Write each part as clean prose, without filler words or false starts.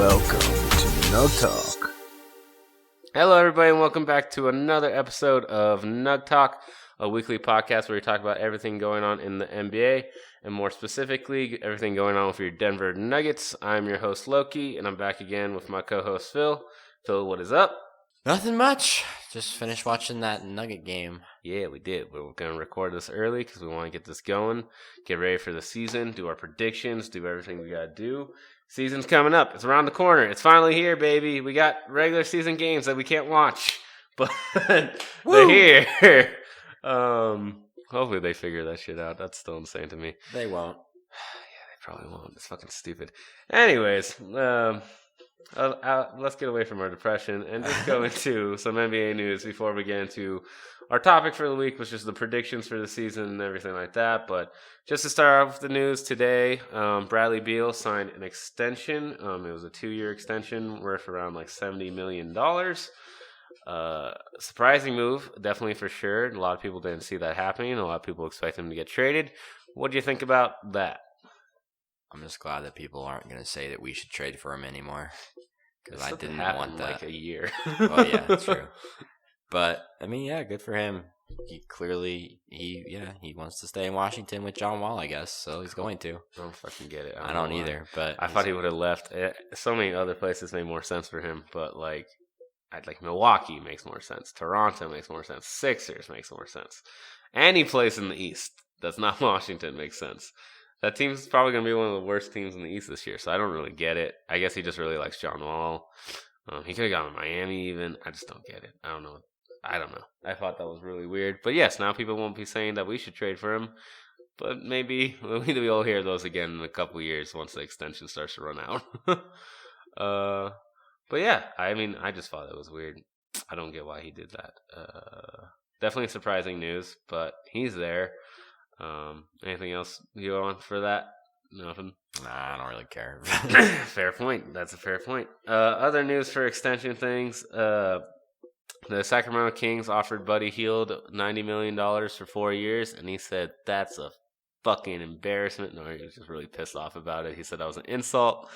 welcome to Nugg Talk. Hello, everybody, and welcome back to another episode of Nugg Talk, a weekly podcast where we talk about everything going on in the NBA, and more specifically, everything going on with your Denver Nuggets. I'm your host, Loki, and I'm back again with my co-host, Phil. Phil, what is up? Nothing much. Just finished watching that Nugget game. Yeah, we did. We were going to record this early because we want to get this going, get ready for the season, do our predictions, do everything we got to do. Season's coming up. It's around the corner. It's finally here, baby. We got regular season games that we can't watch, but they're here. Hopefully they figure that shit out. That's still insane to me. They won't. Yeah, they probably won't. It's fucking stupid. Anyways, let's get away from our depression and just go into some NBA news before we get into our topic for the week, which is the predictions for the season and everything like that. But just to start off with the news today, Bradley Beal signed an extension. It was a 2-year extension worth around like $70 million. Surprising move, definitely for sure. A lot of people didn't see that happening. A lot of people expect him to get traded. What do you think about that? I'm just glad that people aren't going to say that we should trade for him anymore. Because I didn't want that. Like a year. Well, yeah, that's true. But, I mean, yeah, good for him. He wants to stay in Washington with John Wall, I guess. So he's going to. I don't fucking get it. I don't either. But I thought he would have left. So many other places made more sense for him. But, like Milwaukee makes more sense. Toronto makes more sense. Sixers makes more sense. Any place in the East that's not Washington makes sense. That team's probably going to be one of the worst teams in the East this year, so I don't really get it. I guess he just really likes John Wall. He could have gone to Miami even. I just don't get it. I don't know. I thought that was really weird. But yes, now people won't be saying that we should trade for him. But maybe we'll hear those again in a couple years once the extension starts to run out. But yeah, I mean, I just thought it was weird. I don't get why he did that. Definitely surprising news, but he's there. Anything else you want for that? Nothing? Nah, I don't really care. Fair point. That's a fair point. Other news for extension things. The Sacramento Kings offered Buddy Hield $90 million for 4 years, and he said, that's a fucking embarrassment. No, he was just really pissed off about it. He said that was an insult.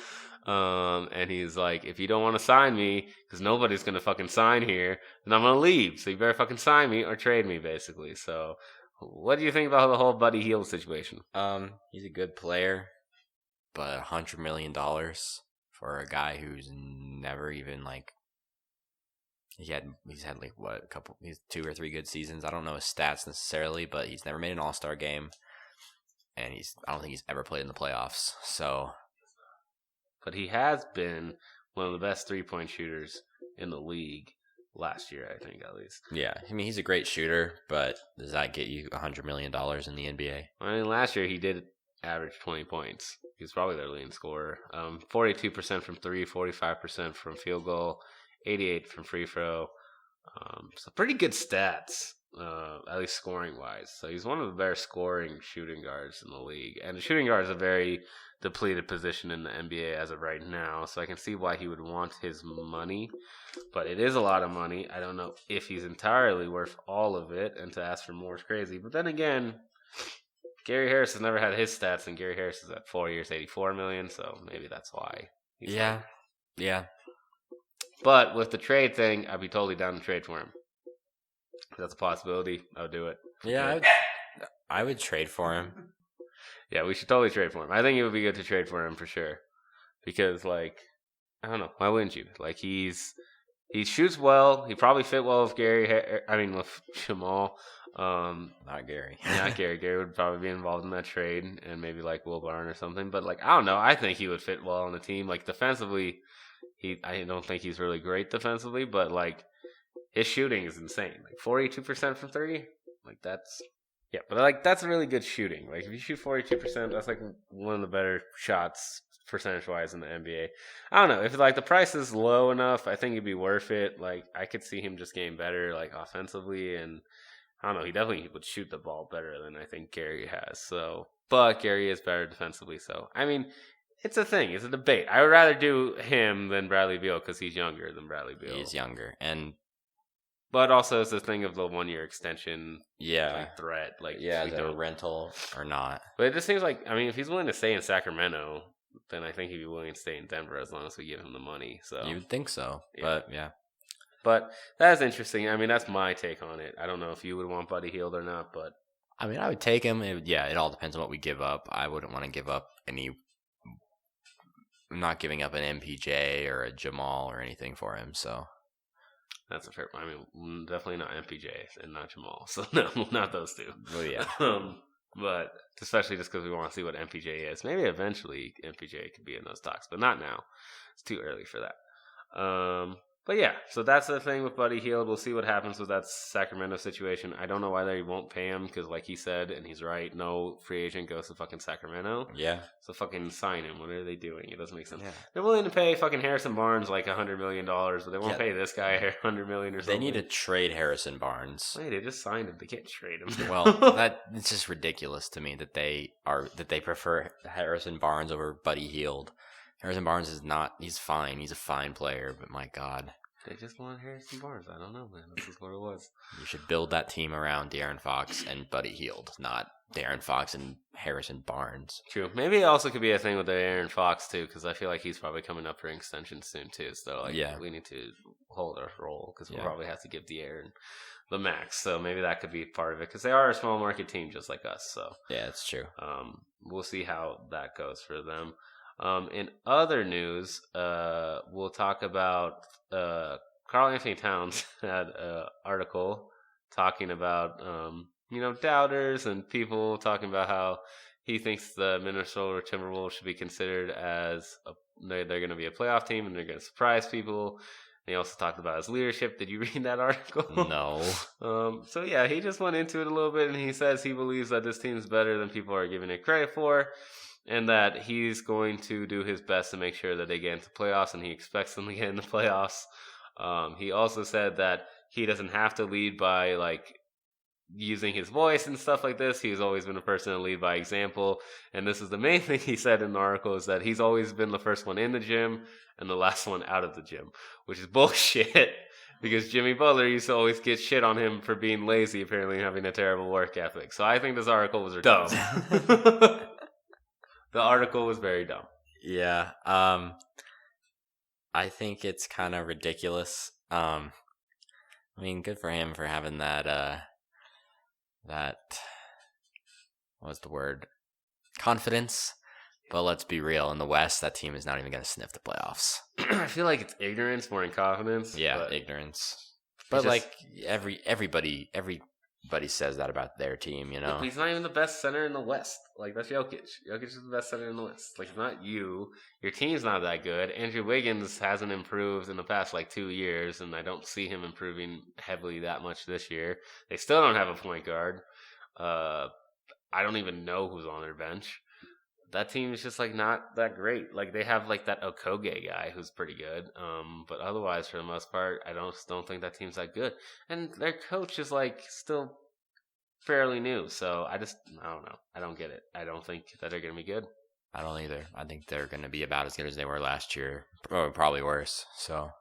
And he's like, if you don't want to sign me, because nobody's going to fucking sign here, then I'm going to leave. So you better fucking sign me or trade me, basically. So what do you think about the whole Buddy Hield situation? He's a good player, but $100 million for a guy who's never even like he's had like he's 2 or 3 good seasons. I don't know his stats necessarily, but he's never made an All-Star game, and I don't think he's ever played in the playoffs. So, but he has been one of the best 3-point shooters in the league. Last year, I think, at least. Yeah, I mean, he's a great shooter, but does that get you $100 million in the NBA? I mean, last year he did average 20 points. He was probably their leading scorer. 42% from 3, 45% from field goal, 88 from free throw. So pretty good stats, at least scoring-wise. So he's one of the better scoring shooting guards in the league. And the shooting guard is a very depleted position in the NBA as of right now, so I can see why he would want his money, but it is a lot of money. I don't know if he's entirely worth all of it, and to ask for more is crazy. But then again, Gary Harris has never had his stats, and Gary Harris is at 4 years, $84 million, so maybe that's why. Yeah. But with the trade thing, I'd be totally down to trade for him. If that's a possibility, I would do it. Yeah, I would trade for him. Yeah, we should totally trade for him. I think it would be good to trade for him for sure. Because, like, I don't know. Why wouldn't you? Like, he shoots well. He probably fit well with with Jamal. Not Gary. Not Gary. Gary would probably be involved in that trade and maybe, like, Will Barton or something. But, like, I don't know. I think he would fit well on the team. Like, defensively, I don't think he's really great defensively. But, like, his shooting is insane. Like, 42% from 3. Like, that's... Yeah, but like that's really good shooting. Like if you shoot 42%, that's like one of the better shots percentage-wise in the NBA. I don't know if like the price is low enough. I think it'd be worth it. Like I could see him just getting better, like offensively, and I don't know. He definitely would shoot the ball better than I think Gary has. So, but Gary is better defensively. So I mean, it's a thing. It's a debate. I would rather do him than Bradley Beal because he's younger than Bradley Beal. He's younger, but also it's the thing of the 1-year extension. Like, threat. Like the rental or not. But it just seems like if he's willing to stay in Sacramento, then I think he'd be willing to stay in Denver as long as we give him the money. So You would think so, Yeah. but yeah. But that is interesting. I mean, that's my take on it. I don't know if you would want Buddy Hield or not, but I mean, I would take him. It all depends on what we give up. I wouldn't want to give up any. I'm not giving up an MPJ or a Jamal or anything for him. So that's a fair point. I mean, definitely not MPJ and not Jamal. So no, not those two. well, yeah. But especially just because we want to see what MPJ is. Maybe eventually MPJ could be in those talks, but not now. It's too early for that. But yeah, so that's the thing with Buddy Hield. We'll see what happens with that Sacramento situation. I don't know why they won't pay him because, like he said, and he's right, no free agent goes to fucking Sacramento. Yeah. So fucking sign him. What are they doing? It doesn't make sense. Yeah. They're willing to pay fucking Harrison Barnes like $100 million, but they won't pay this guy $100 million or something. They need to trade Harrison Barnes. Wait, they just signed him. They can't trade him. Well, it's just ridiculous to me that they prefer Harrison Barnes over Buddy Hield. Harrison Barnes is not. He's fine. He's a fine player, but my God, they just want Harrison Barnes. I don't know, man. This is what it was. You should build that team around De'Aaron Fox and Buddy Hield, not De'Aaron Fox and Harrison Barnes. True. Maybe it also could be a thing with De'Aaron Fox too, because I feel like he's probably coming up for an extension soon too. So we need to hold our role because we'll probably have to give De'Aaron the max. So maybe that could be part of it because they are a small market team just like us. So yeah, it's true. We'll see how that goes for them. In other news, we'll talk about Karl Anthony Towns had an article talking about doubters and people talking about how he thinks the Minnesota Timberwolves should be considered as they're going to be a playoff team and they're going to surprise people. And he also talked about his leadership. Did you read that article? No. So yeah, he just went into it a little bit, and he says he believes that this team is better than people are giving it credit for. And that he's going to do his best to make sure that they get into playoffs, and he expects them to get into playoffs. He also said that he doesn't have to lead by like using his voice and stuff like this. He's always been a person to lead by example. And this is the main thing he said in the article is that he's always been the first one in the gym and the last one out of the gym, which is bullshit. Because Jimmy Butler used to always get shit on him for being lazy, apparently having a terrible work ethic. So I think this article was dumb. The article was very dumb. Yeah. I think it's kind of ridiculous. I mean, good for him for having that what's the word? Confidence. But let's be real. In the West, that team is not even going to sniff the playoffs. I feel like it's ignorance more than confidence. Yeah, ignorance. But like everybody says that about their team, you know. But he's not even the best center in the West. Like, that's Jokic. Jokic is the best center in the West. Like, not you. Your team's not that good. Andrew Wiggins hasn't improved in the past, 2 years, and I don't see him improving heavily that much this year. They still don't have a point guard. I don't even know who's on their bench. That team is just, not that great. They have, that Okogie guy who's pretty good. But otherwise, for the most part, I don't think that team's that good. And their coach is, still fairly new. So, I don't know. I don't get it. I don't think that they're going to be good. I don't either. I think they're going to be about as good as they were last year. Or probably worse. So,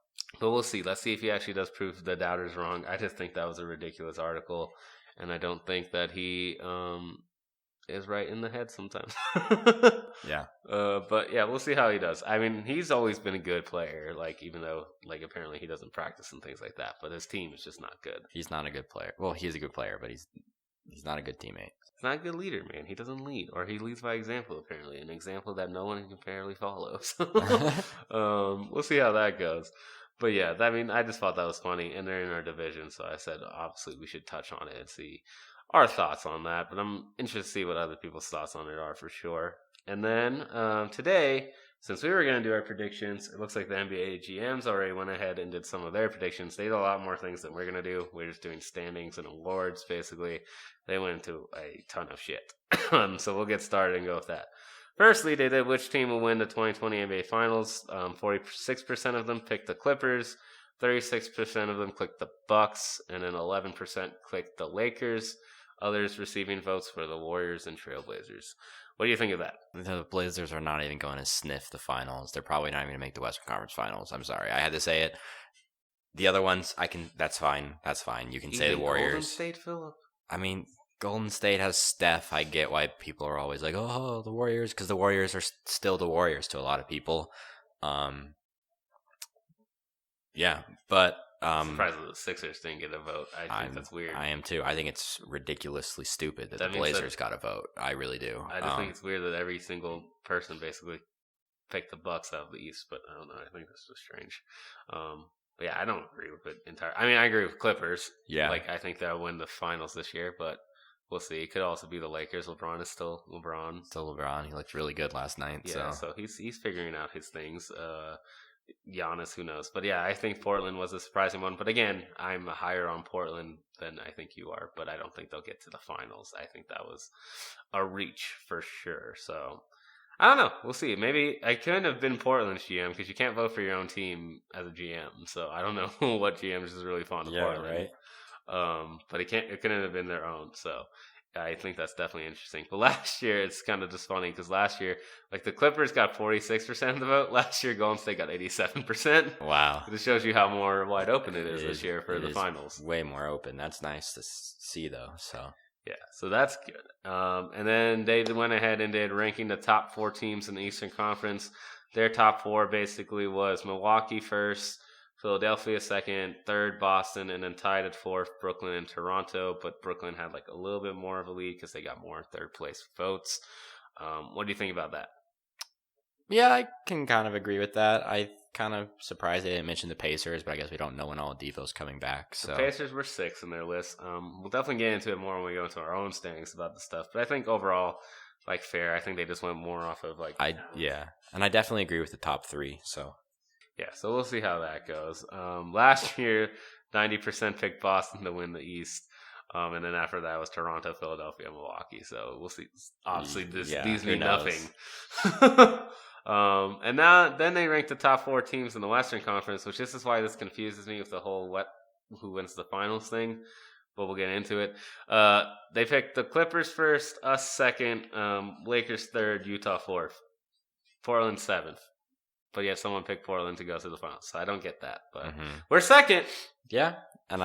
but we'll see. Let's see if he actually does prove the doubters wrong. I just think that was a ridiculous article. And I don't think that he... is right in the head sometimes. Yeah. But yeah, we'll see how he does. I mean, he's always been a good player, even though, apparently he doesn't practice and things like that. But his team is just not good. He's not a good player. Well, he is a good player, but he's not a good teammate. He's not a good leader, man. He doesn't lead. Or he leads by example, apparently. An example that no one can fairly follow. So, we'll see how that goes. But yeah, I just thought that was funny. And they're in our division, so I said, obviously, we should touch on it and see our thoughts on that, but I'm interested to see what other people's thoughts on it are for sure. And then today, since we were going to do our predictions, it looks like the NBA GMs already went ahead and did some of their predictions. They did a lot more things than we're going to do. We're just doing standings and awards, basically. They went into a ton of shit. So we'll get started and go with that. Firstly, they did which team will win the 2020 NBA Finals. 46% of them picked the Clippers. 36% of them clicked the Bucks. And then 11% clicked the Lakers. Others receiving votes for the Warriors and Trailblazers. What do you think of that? The Blazers are not even going to sniff the finals. They're probably not even going to make the Western Conference Finals. I'm sorry. I had to say it. The other ones, that's fine. That's fine. You can say the Warriors. Golden State, Phillip. I mean, Golden State has Steph. I get why people are always like, "Oh, the Warriors," because the Warriors are still the Warriors to a lot of people. Yeah, but I'm surprised that the Sixers didn't get a vote. I think that's weird. I am too. I think it's ridiculously stupid that the means Blazers got a vote. I really do. I just think it's weird that every single person basically picked the Bucks out of the East, but I don't know. I think that's just strange. But yeah, I don't agree with it entirely. I mean, I agree with Clippers. Yeah. Like, I think they'll win the finals this year, but we'll see. It could also be the Lakers. LeBron is still LeBron. Still LeBron. He looked really good last night. Yeah, so he's figuring out his things. Giannis, who knows? But yeah, I think Portland was a surprising one. But again, I'm higher on Portland than I think you are. But I don't think they'll get to the finals. I think that was a reach for sure. So I don't know. We'll see. Maybe I couldn't have been Portland's GM because you can't vote for your own team as a GM. So I don't know what GM is really fond of Portland. Right. But it couldn't have been their own. So I think that's definitely interesting. But last year, it's kind of just funny because last year, like the Clippers got 46% of the vote. Last year, Golden State got 87%. Wow. This shows you how more wide open it is this year for the finals. Way more open. That's nice to see, though. So yeah, so that's good. And then they went ahead and did ranking the top 4 teams in the Eastern Conference. Their top 4 basically was Milwaukee first, Philadelphia second, third Boston, and then tied at 4th Brooklyn and Toronto. But Brooklyn had like a little bit more of a lead because they got more third place votes. What do you think about that? Yeah, I can kind of agree with that. I kind of surprised they didn't mention the Pacers, but I guess we don't know when Oladipo's coming back. So the Pacers were 6th in their list. We'll definitely get into it more when we go into our own standings about the stuff. But I think overall, like fair, I think they just went more off of like and I definitely agree with the top 3. So yeah, so we'll see how that goes. Last year, 90% picked Boston to win the East. And then after that was Toronto, Philadelphia, Milwaukee. So we'll see. Obviously, these mean nothing. And now then they ranked the top 4 teams in the Western Conference, which this is why this confuses me with the whole who wins the finals thing. But we'll get into it. They picked the Clippers first, us second, Lakers third, Utah 4th, Portland 7th. But yet someone picked Portland to go to the finals. So I don't get that. But we're second. Yeah. And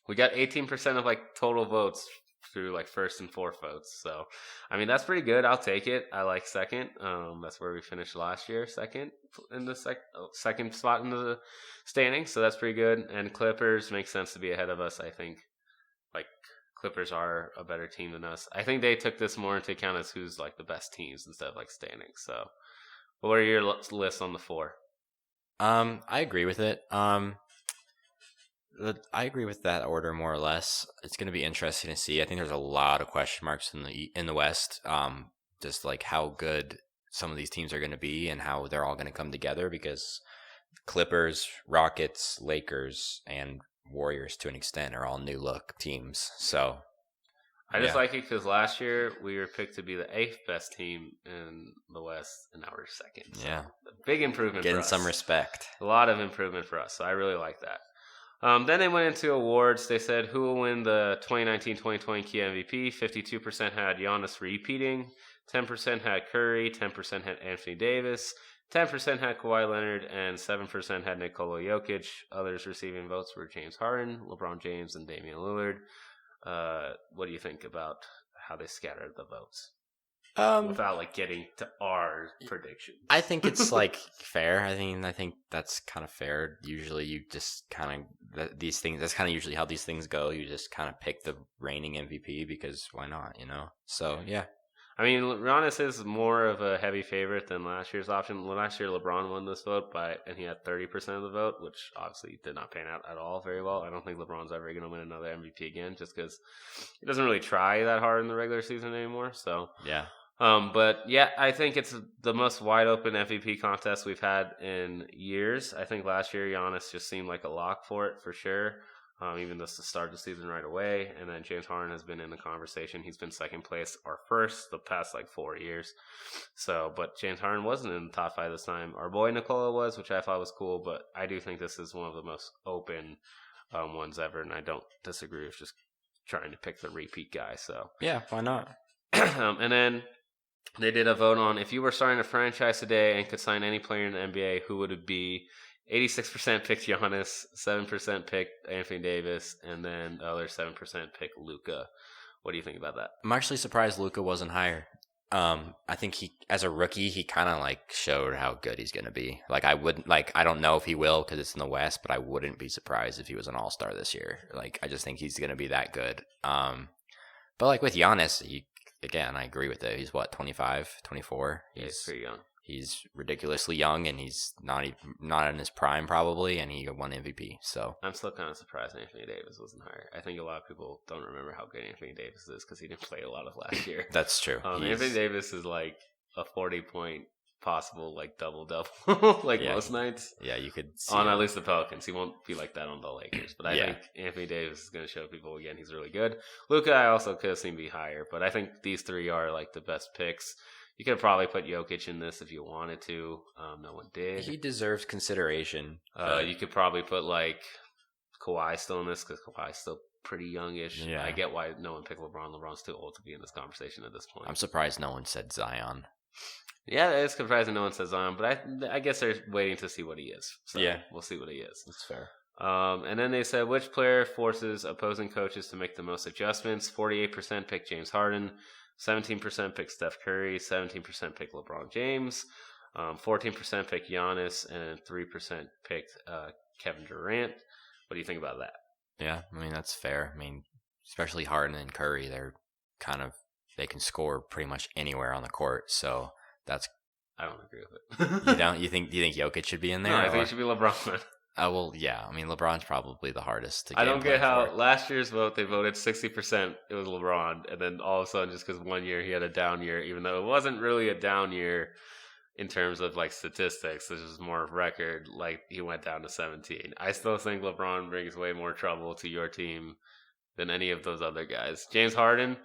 we got 18% of like total votes through like first and 4th votes. So, I mean, that's pretty good. I'll take it. I like second. That's where we finished last year, second in the second spot in the standings. So that's pretty good. And Clippers makes sense to be ahead of us. I think like Clippers are a better team than us. I think they took this more into account as who's like the best teams instead of like standings. So, what are your lists on the 4? I agree with it. I agree with that order more or less. It's going to be interesting to see. I think there's a lot of question marks in the West. Just like how good some of these teams are going to be and how they're all going to come together because Clippers, Rockets, Lakers, and Warriors to an extent are all new look teams. So I just like it because last year we were picked to be the 8th best team in the West, and now we're second. So big improvement Getting for us. some respect. A lot of improvement for us, so I really like that. Then they went into awards. They said who will win the 2019-2020 Key MVP. 52% had Giannis repeating. 10% had Curry. 10% had Anthony Davis. 10% had Kawhi Leonard. And 7% had Nikola Jokic. Others receiving votes were James Harden, LeBron James, and Damian Lillard. What do you think about how they scattered the votes? Without like getting to our predictions. I think it's like fair. I think that's kind of fair. Usually you just kind of these things, that's kind of usually how these things go. You just kind of pick the reigning MVP because why not, you know? So yeah. I mean, Giannis is more of a heavy favorite than last year's option. Last year, LeBron won this vote and he had 30% of the vote, which obviously did not pan out at all very well. I don't think LeBron's ever going to win another MVP again, just because he doesn't really try that hard in the regular season anymore. So yeah. But yeah, I think it's the most wide open MVP contest we've had in years. I think last year Giannis just seemed like a lock for it for sure. Even just to start the season right away. And then James Harden has been in the conversation. He's been second place or first the past like 4 years. So, but James Harden wasn't in the top 5 this time. Our boy Nikola was, which I thought was cool. But I do think this is one of the most open ones ever. And I don't disagree with just trying to pick the repeat guy. So yeah, why not? And then they did a vote on if you were starting a franchise today and could sign any player in the NBA, who would it be? 86% picked Giannis, 7% picked Anthony Davis, and then the other 7% picked Luka. What do you think about that? I'm actually surprised Luka wasn't higher. I think he, as a rookie, he kind of like showed how good he's gonna be. Like I don't know if he will because it's in the West, but I wouldn't be surprised if he was an All-Star this year. Like I just think he's gonna be that good. But like with Giannis, again, I agree with it. He's what, 25, 24? He's pretty young. He's ridiculously young, and he's not in his prime probably, and he won MVP. So I'm still kind of surprised Anthony Davis wasn't higher. I think a lot of people don't remember how good Anthony Davis is because he didn't play a lot of last year. That's true. Anthony Davis is like a 40-point possible like double most nights. Yeah, you could see on at least the Pelicans. He won't be like that on the Lakers. But I think Anthony Davis is going to show people again he's really good. Luka, I also could have seen be higher, but I think these three are like the best picks. You could probably put Jokic in this if you wanted to. No one did. He deserves consideration. You could probably put like Kawhi still in this because Kawhi's still pretty youngish. Yeah. I get why no one picked LeBron. LeBron's too old to be in this conversation at this point. I'm surprised no one said Zion. Yeah, it's surprising no one says Zion, but I guess they're waiting to see what he is. So yeah, we'll see what he is. That's fair. And then they said, which player forces opposing coaches to make the most adjustments? 48% picked James Harden, 17% picked Steph Curry, 17% picked LeBron James, 14% picked Giannis, and 3% picked Kevin Durant. What do you think about that? Yeah, I mean, that's fair. I mean, especially Harden and Curry, they can score pretty much anywhere on the court, so that's... I don't agree with it. You think Jokic should be in there? No, I think it should be LeBron. Well, yeah. I mean, LeBron's probably the hardest to get. I don't get how last year's vote, they voted 60%, it was LeBron, and then all of a sudden, just because 1 year he had a down year, even though it wasn't really a down year in terms of like statistics, this is more record, like he went down to 17. I still think LeBron brings way more trouble to your team than any of those other guys. James Harden,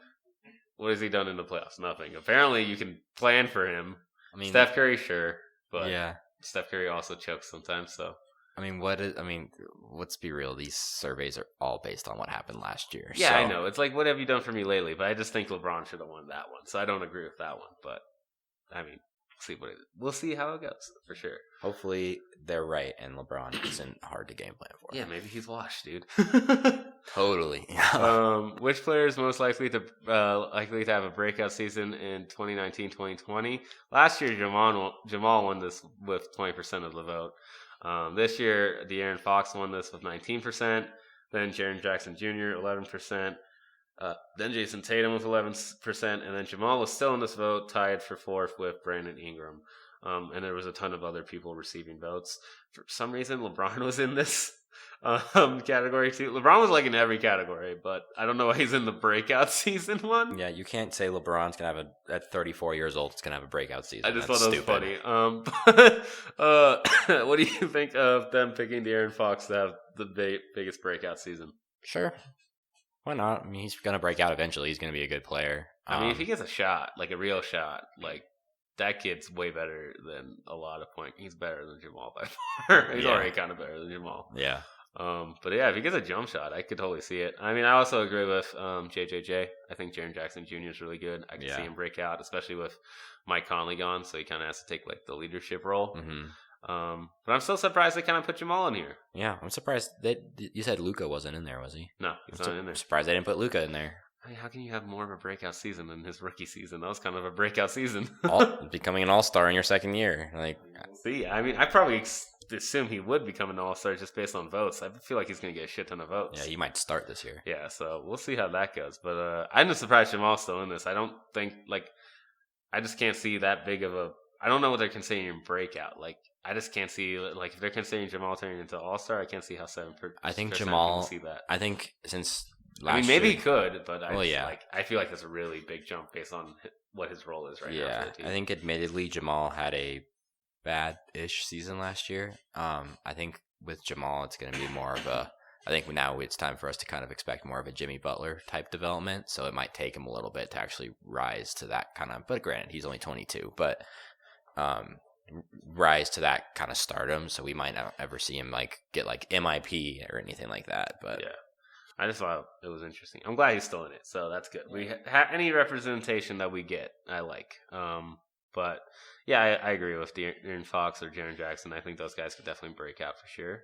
what has he done in the playoffs? Nothing. Apparently, you can plan for him. I mean, Steph Curry, sure, but yeah, Steph Curry also chokes sometimes, so... I mean, let's be real. These surveys are all based on what happened last year. Yeah, so. I know. It's like, what have you done for me lately? But I just think LeBron should have won that one. So I don't agree with that one. But, I mean, we'll see how it goes, for sure. Hopefully they're right and LeBron isn't hard to game plan for. Yeah, maybe he's washed, dude. Totally. Which player is most likely to have a breakout season in 2019-2020? Last year, Jamal won this with 20% of the vote. This year, De'Aaron Fox won this with 19%. Then Jaren Jackson Jr. 11%. Then Jason Tatum with 11%, and then Jamal was still in this vote, tied for fourth with Brandon Ingram. And there was a ton of other people receiving votes. For some reason, LeBron was in this category too. LeBron was like in every category, but I don't know why he's in the breakout season one. Yeah, you can't say LeBron's gonna have at 34 years old, it's gonna have a breakout season. I just thought that was funny. What do you think of them picking De'Aaron Fox to have the biggest breakout season? Sure. Why not? I mean, he's going to break out eventually. He's going to be a good player. I mean, if he gets a shot, like a real shot, like that kid's way better than a lot of points. He's better than Jamal by far. He's already kind of better than Jamal. Yeah. But yeah, if he gets a jump shot, I could totally see it. I mean, I also agree with JJJ. I think Jaren Jackson Jr. is really good. I can see him break out, especially with Mike Conley gone, so he kind of has to take like the leadership role. Mm-hmm. But I'm still surprised they kind of put Jamal in here. Yeah, I'm surprised that you said Luka wasn't in there, was he? No, he's not in there. I'm surprised they didn't put Luka in there. I mean, how can you have more of a breakout season than his rookie season? That was kind of a breakout season. Becoming an all-star in your second year. See, I mean, I probably assume he would become an all-star just based on votes. I feel like he's going to get a shit ton of votes. Yeah, he might start this year. Yeah, so we'll see how that goes. But I'm just surprised Jamal's still in this. I don't think, I just can't see that big of a... I don't know what they're considering breakout. I just can't see, if they're considering Jamal turning into all-star, I can't see how 7%. I think Jamal... see that. I think since... maybe he could, but I feel like that's a really big jump based on what his role is right now for the team. I think admittedly Jamal had a bad-ish season last year. I think with Jamal it's going to be more of a... I think now it's time for us to kind of expect more of a Jimmy Butler type development, so it might take him a little bit to actually rise to that kind of... But granted, he's only 22, but... rise to that kind of stardom, so we might not ever see him get MIP or anything like that. But yeah, I just thought it was interesting. I'm glad he's still in it, so that's good. We any representation that we get, I like. But yeah, I agree with De'Aaron Fox or Jaren Jackson. I think those guys could definitely break out for sure.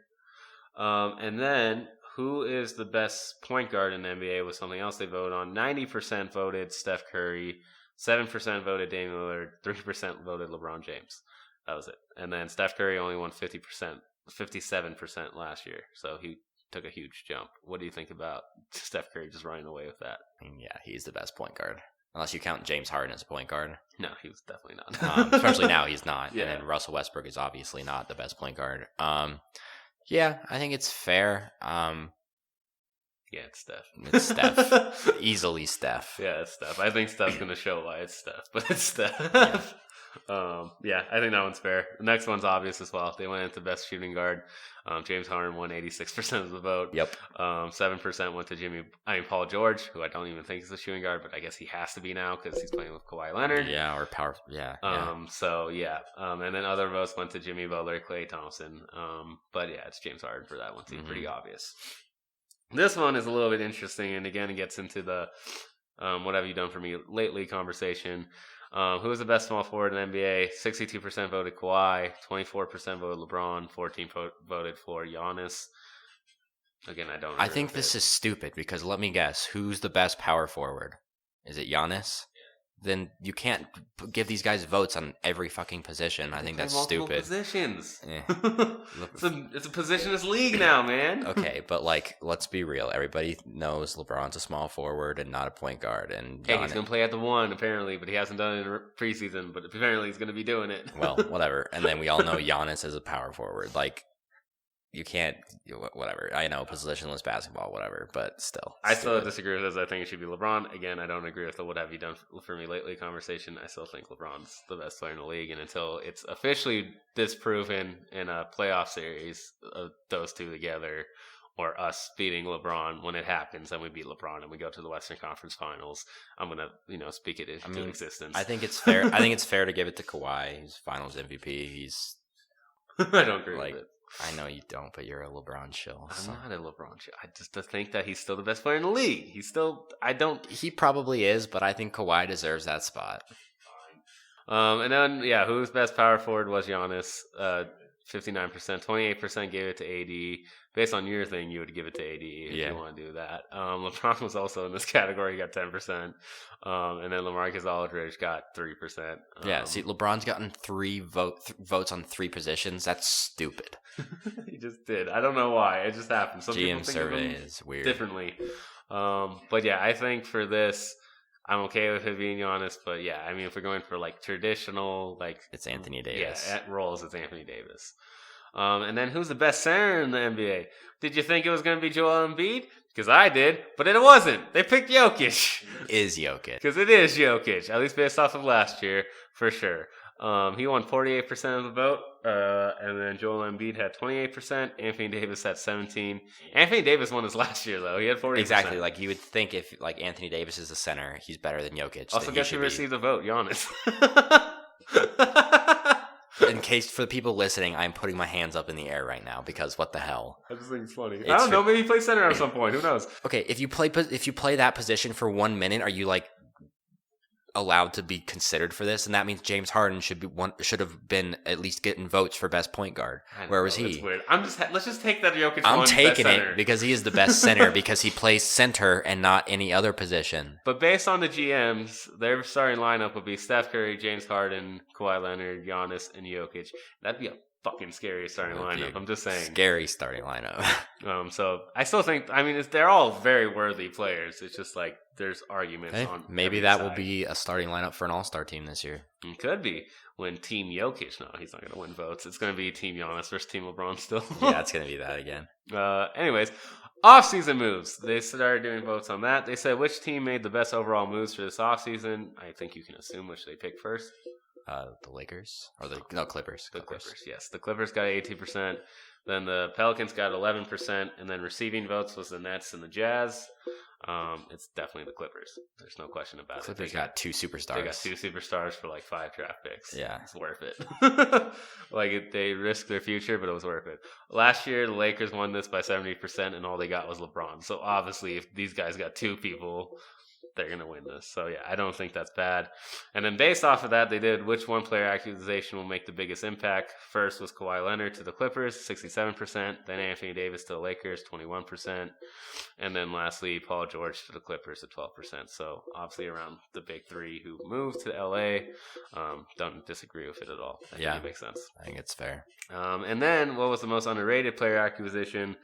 And then who is the best point guard in the NBA was something else they voted on. 90% voted Steph Curry, 7% voted Damian Lillard, 3% voted LeBron James. That was it. And then Steph Curry only won 57% last year. So he took a huge jump. What do you think about Steph Curry just running away with that? I mean, yeah, he's the best point guard. Unless you count James Harden as a point guard. No, he was definitely not. Especially now, he's not. Yeah. And then Russell Westbrook is obviously not the best point guard. Yeah, I think it's fair. Yeah, it's Steph. It's Steph. Easily Steph. Yeah, it's Steph. I think Steph's going to show why it's Steph, but it's Steph. Yeah, I think that one's fair. The next one's obvious as well. They went into best shooting guard. James Harden won 86% of the vote. Yep. 7% went to Paul George, who I don't even think is a shooting guard, but I guess he has to be now because he's playing with Kawhi Leonard. Yeah, or power. Yeah. So yeah. And then other votes went to Jimmy Butler, Klay Thompson. But yeah, it's James Harden for that one. Seems pretty obvious. This one is a little bit interesting, and again, it gets into the what have you done for me lately conversation. Who is the best small forward in the NBA? 62% voted Kawhi, 24% voted LeBron, 14% voted for Giannis. Again, I think this is stupid because let me guess, who's the best power forward? Is it Giannis? Then you can't give these guys votes on every fucking position. I think that's stupid. Positions. It's a positionless league now, man. Okay, but like, let's be real. Everybody knows LeBron's a small forward and not a point guard. And hey, he's gonna play at the 1 apparently, but he hasn't done it in preseason. But apparently, he's gonna be doing it. Well, whatever. And then we all know Giannis is a power forward. Like, you can't, whatever. I know positionless basketball, whatever, but still. I still disagree with this. I think it should be LeBron. Again, I don't agree with the what have you done for me lately conversation. I still think LeBron's the best player in the league. And until it's officially disproven in a playoff series of those two together, or us beating LeBron when it happens, and we beat LeBron and we go to the Western Conference Finals, I'm going to speak it into existence. I think it's fair. I think it's fair to give it to Kawhi. He's Finals MVP. He's. I don't agree with it. I know you don't, but you're a LeBron shill. So. I'm not a LeBron shill. I just think that he's still the best player in the league. He probably is, but I think Kawhi deserves that spot. And then, whose best power forward was Giannis? 59%. 28% gave it to AD. Based on your thing, you would give it to AD if you want to do that. LeBron was also in this category. He got 10%. And then LaMarcus Aldridge got 3%. See, LeBron's gotten 3 votes on 3 positions. That's stupid. He just did. I don't know why. It just happened. Some GM people think survey of him is weird. Differently. But yeah, I think for this, I'm okay with it being Giannis. But yeah, I mean, if we're going for like traditional, like it's Anthony Davis. Yeah, at roles, it's Anthony Davis. And then who's the best center in the NBA? Did you think it was going to be Joel Embiid? Because I did, but it wasn't. They picked Jokic. Is Jokic. Because it is Jokic, at least based off of last year, for sure. He won 48% of the vote, and then Joel Embiid had 28%. Anthony Davis had 17%. Anthony Davis won his last year, though. He had 40%. Exactly. Like, you would think if, like, Anthony Davis is the center, he's better than Jokic. Also, guess who received the vote? Giannis. In case, for the people listening, I'm putting my hands up in the air right now because what the hell? I just think it's funny. I don't know. Maybe he plays center at some point. Who knows? Okay, if you play that position for 1 minute, are you like allowed to be considered for this? And that means James Harden should have been at least getting votes for best point guard. Where was he? It's weird. Let's just take that Jokic. I'm taking it because he is the best center because he plays center and not any other position. But based on the GMs, their starting lineup would be Steph Curry, James Harden, Kawhi Leonard, Giannis, and Jokic. That'd be a fucking scary starting lineup. I'm just saying. Scary starting lineup. So I still think, they're all very worthy players. It's just like there's arguments on maybe that will be a starting lineup for an all-star team this year. It could be when Team Jokic. No, he's not going to win votes. It's going to be Team Giannis versus Team LeBron still. Yeah, it's going to be that again. Anyways, off-season moves. They started doing votes on that. They said which team made the best overall moves for this off-season. I think you can assume which they picked first. The Lakers or Clippers. The Clippers, yes. The Clippers got 18%. Then the Pelicans got 11%, and then receiving votes was the Nets and the Jazz. It's definitely the Clippers. There's no question about it. Clippers got 2 superstars. They got 2 superstars for like 5 draft picks. Yeah, it's worth it. They risked their future, but it was worth it. Last year, the Lakers won this by 70%, and all they got was LeBron. So obviously, if these guys got 2 people, they're going to win this. So, yeah, I don't think that's bad. And then based off of that, they did which one player acquisition will make the biggest impact. First was Kawhi Leonard to the Clippers, 67%. Then Anthony Davis to the Lakers, 21%. And then lastly, Paul George to the Clippers at 12%. So, obviously around the big three who moved to L.A. Don't disagree with it at all. I think it makes sense. I think it's fair. And then what was the most underrated player acquisition?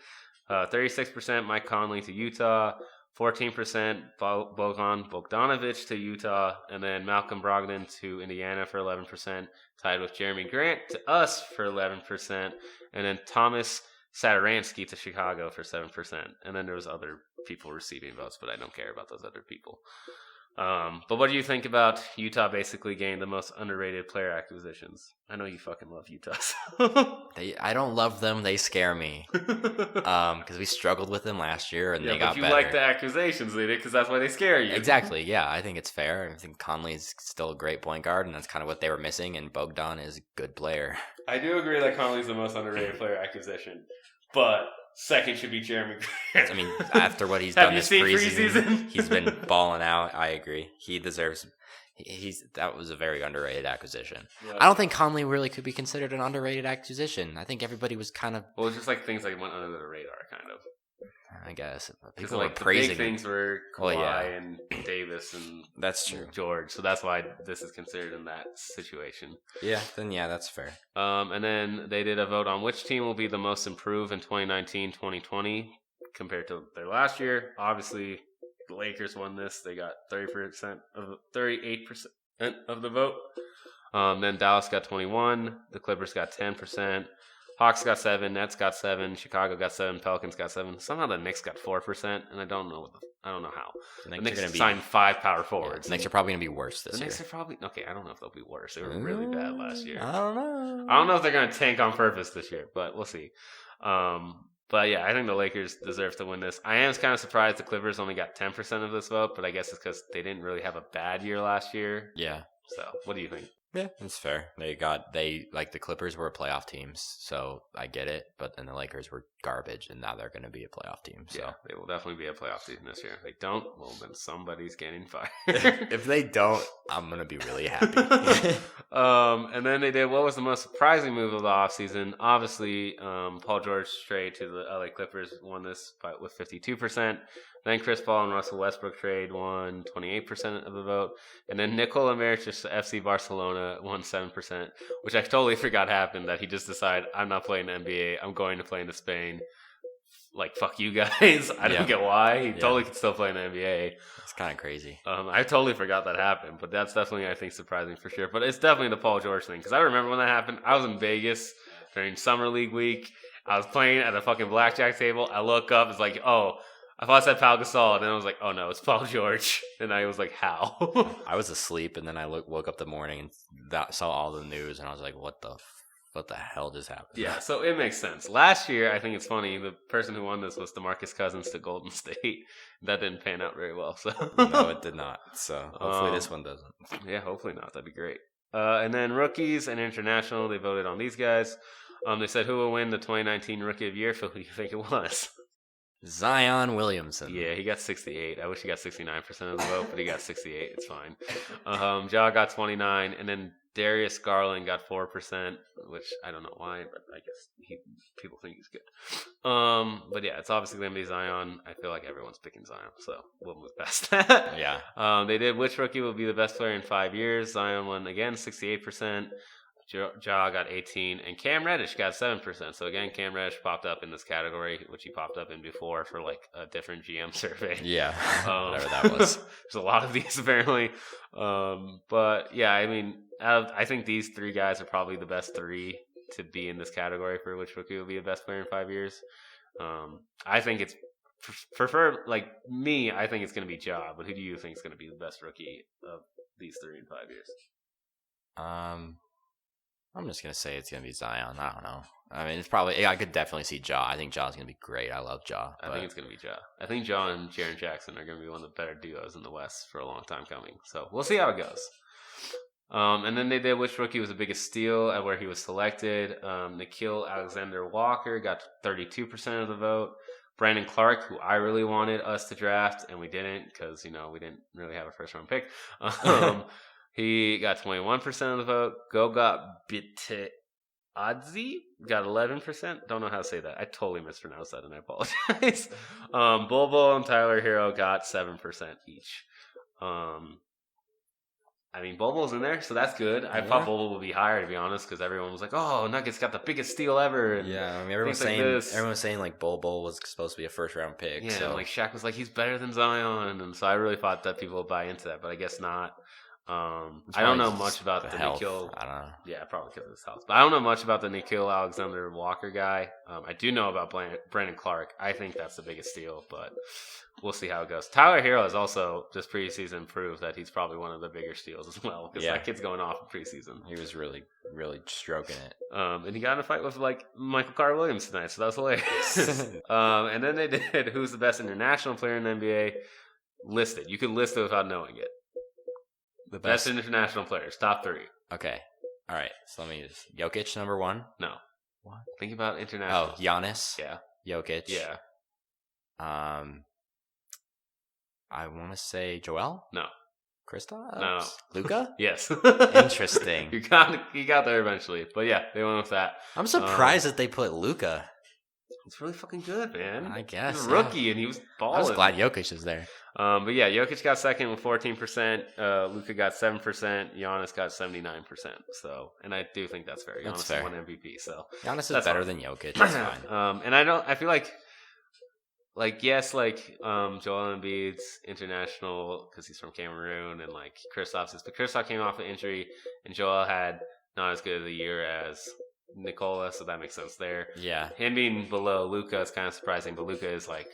36% Mike Conley to Utah, 14% Bojan Bogdanovic to Utah, and then Malcolm Brogdon to Indiana for 11%, tied with Jeremy Grant to us for 11%, and then Thomas Satoransky to Chicago for 7%. And then there was other people receiving votes, but I don't care about those other people. But what do you think about Utah basically getting the most underrated player acquisitions? I know you fucking love Utah. I don't love them. They scare me. Because we struggled with them last year and they got better. But you like the accusations they did because that's why they scare you. Exactly. Yeah, I think it's fair. I think Conley's still a great point guard, and that's kind of what they were missing. And Bogdan is a good player. I do agree that Conley's the most underrated player acquisition, but second should be Jeremy Grant. I mean, after what he's done this preseason, he's been balling out. I agree. He deserves. That was a very underrated acquisition. Yeah. I don't think Conley really could be considered an underrated acquisition. I think everybody was kind of. Well, it's just like things like went under the radar, kind of. I guess people like were praising. The big things were Kawhi and Davis and that's true. George, so that's why this is considered in that situation. Yeah, then that's fair. And then they did a vote on which team will be the most improved in 2019-2020 compared to their last year. Obviously, the Lakers won this. They got 38% of the vote. Then Dallas got 21%. The Clippers got 10%. Hawks got 7%, Nets got 7%, Chicago got 7%, Pelicans got 7%. Somehow the Knicks got 4%, and I don't know how. The Knicks signed 5 power forwards. The Knicks are probably going to be worse this year. The Knicks are probably okay. I don't know if they'll be worse. They were really bad last year. I don't know. I don't know if they're going to tank on purpose this year, but we'll see. But yeah, I think the Lakers deserve to win this. I am kind of surprised the Clippers only got 10% of this vote, but I guess it's because they didn't really have a bad year last year. Yeah. So, what do you think? Yeah, that's fair. The Clippers were playoff teams, so I get it. But then the Lakers were garbage, and now they're going to be a playoff team. So. Yeah, they will definitely be a playoff team this year. If they don't, well, then somebody's getting fired. If they don't, I'm going to be really happy. And then they did what was the most surprising move of the offseason. Obviously, Paul George trade to the LA Clippers won this with 52%. Then Chris Paul and Russell Westbrook trade won 28% of the vote. And then Nikola Mirotic to FC Barcelona won 7%, which I totally forgot happened, that he just decided, I'm not playing the NBA. I'm going to play in Spain. Like, fuck you guys. I don't get why. He totally could still play in the NBA. It's kind of crazy. I totally forgot that happened. But that's definitely, I think, surprising for sure. But it's definitely the Paul George thing. Because I remember when that happened, I was in Vegas during Summer League week. I was playing at a fucking blackjack table. I look up. It's like, oh, I thought I said Pau Gasol, and then I was like, oh no, it's Paul George. And I was like, how? I was asleep, and then I woke up the morning and saw all the news, and I was like, what the hell just happened? Yeah, so it makes sense. Last year, I think it's funny, the person who won this was DeMarcus Cousins to Golden State. That didn't pan out very well. So no, it did not. So hopefully this one doesn't. Yeah, hopefully not. That'd be great. And then rookies and international, they voted on these guys. They said who will win the 2019 Rookie of the Year. Phil, who do you think it was? Zion Williamson. Yeah, he got 68. I wish he got 69% of the vote, but he got 68. It's fine. Ja got 29, and then Darius Garland got 4%, which I don't know why, but I guess people think he's good. But yeah, it's obviously going to be Zion. I feel like everyone's picking Zion, so we'll move past that. Yeah. They did which rookie will be the best player in 5 years. Zion won again, 68%. Ja got 18%, and Cam Reddish got 7%. So again, Cam Reddish popped up in this category, which he popped up in before for like a different GM survey. Yeah, whatever that was. There's a lot of these apparently. But yeah, I mean, I think these 3 guys are probably the best 3 to be in this category for which rookie will be the best player in 5 years. I think it's prefer like me. I think it's going to be Ja, but who do you think is going to be the best rookie of these 3 in 5 years? I'm just going to say it's going to be Zion. I don't know. I mean, it's probably... I could definitely see Ja. I think Ja's going to be great. I love Ja. I think it's going to be Ja. I think Ja and Jaren Jackson are going to be one of the better duos in the West for a long time coming. So we'll see how it goes. And then they did which rookie was the biggest steal at where he was selected. Nickeil Alexander-Walker got 32% of the vote. Brandon Clark, who I really wanted us to draft, and we didn't because, we didn't really have a first-round pick. He got 21% of the vote. Goga Bitadze got 11%. Don't know how to say that. I totally mispronounced that, and I apologize. Bulbul and Tyler Hero got 7% each. Bulbul's in there, so that's good. I thought Bulbul would be higher, to be honest, because everyone was like, "Oh, Nuggets got the biggest steal ever." And everyone's saying like Bulbul was supposed to be a first round pick. Yeah, so. and like Shaq was like, "He's better than Zion," and so I really thought that people would buy into that, but I guess not. I don't know much about the Nikhil. I don't know. Yeah, probably because of his health. But I don't know much about the Nikhil Alexander Walker guy. I do know about Brandon Clark. I think that's the biggest steal, but we'll see how it goes. Tyler Hero has also just preseason proved that he's probably one of the bigger steals as well, because that kid's going off in preseason. He was really, really stroking it. And he got in a fight with like Michael Carter Williams tonight, so that was hilarious. And then they did who's the best international player in the NBA listed. You could list it without knowing it. The best international players, top 3. Okay. All right. So let me just... Jokic, number 1? No. What? Think about international. Oh, Giannis? Yeah. Jokic? Yeah. I want to say Joel? No. Kristaps? No. Luka? Yes. Interesting. You got there eventually. But yeah, they went with that. I'm surprised that they put Luka. He's really fucking good, man. I guess. He's a rookie, and he was balling. I was glad Jokic is there. But yeah, Jokic got second with 14%. Luka got 7%. Giannis got 79%. So, and I do think that's fair. That's Giannis fair. won MVP. So Giannis is better than Jokic. That's fine. And I feel like Joel Embiid's international because he's from Cameroon, and like Kristaps is, but Kristaps came off an injury, and Joel had not as good of a year as Nikola, so that makes sense there. Yeah. Him being below Luka is kind of surprising, but Luka is like,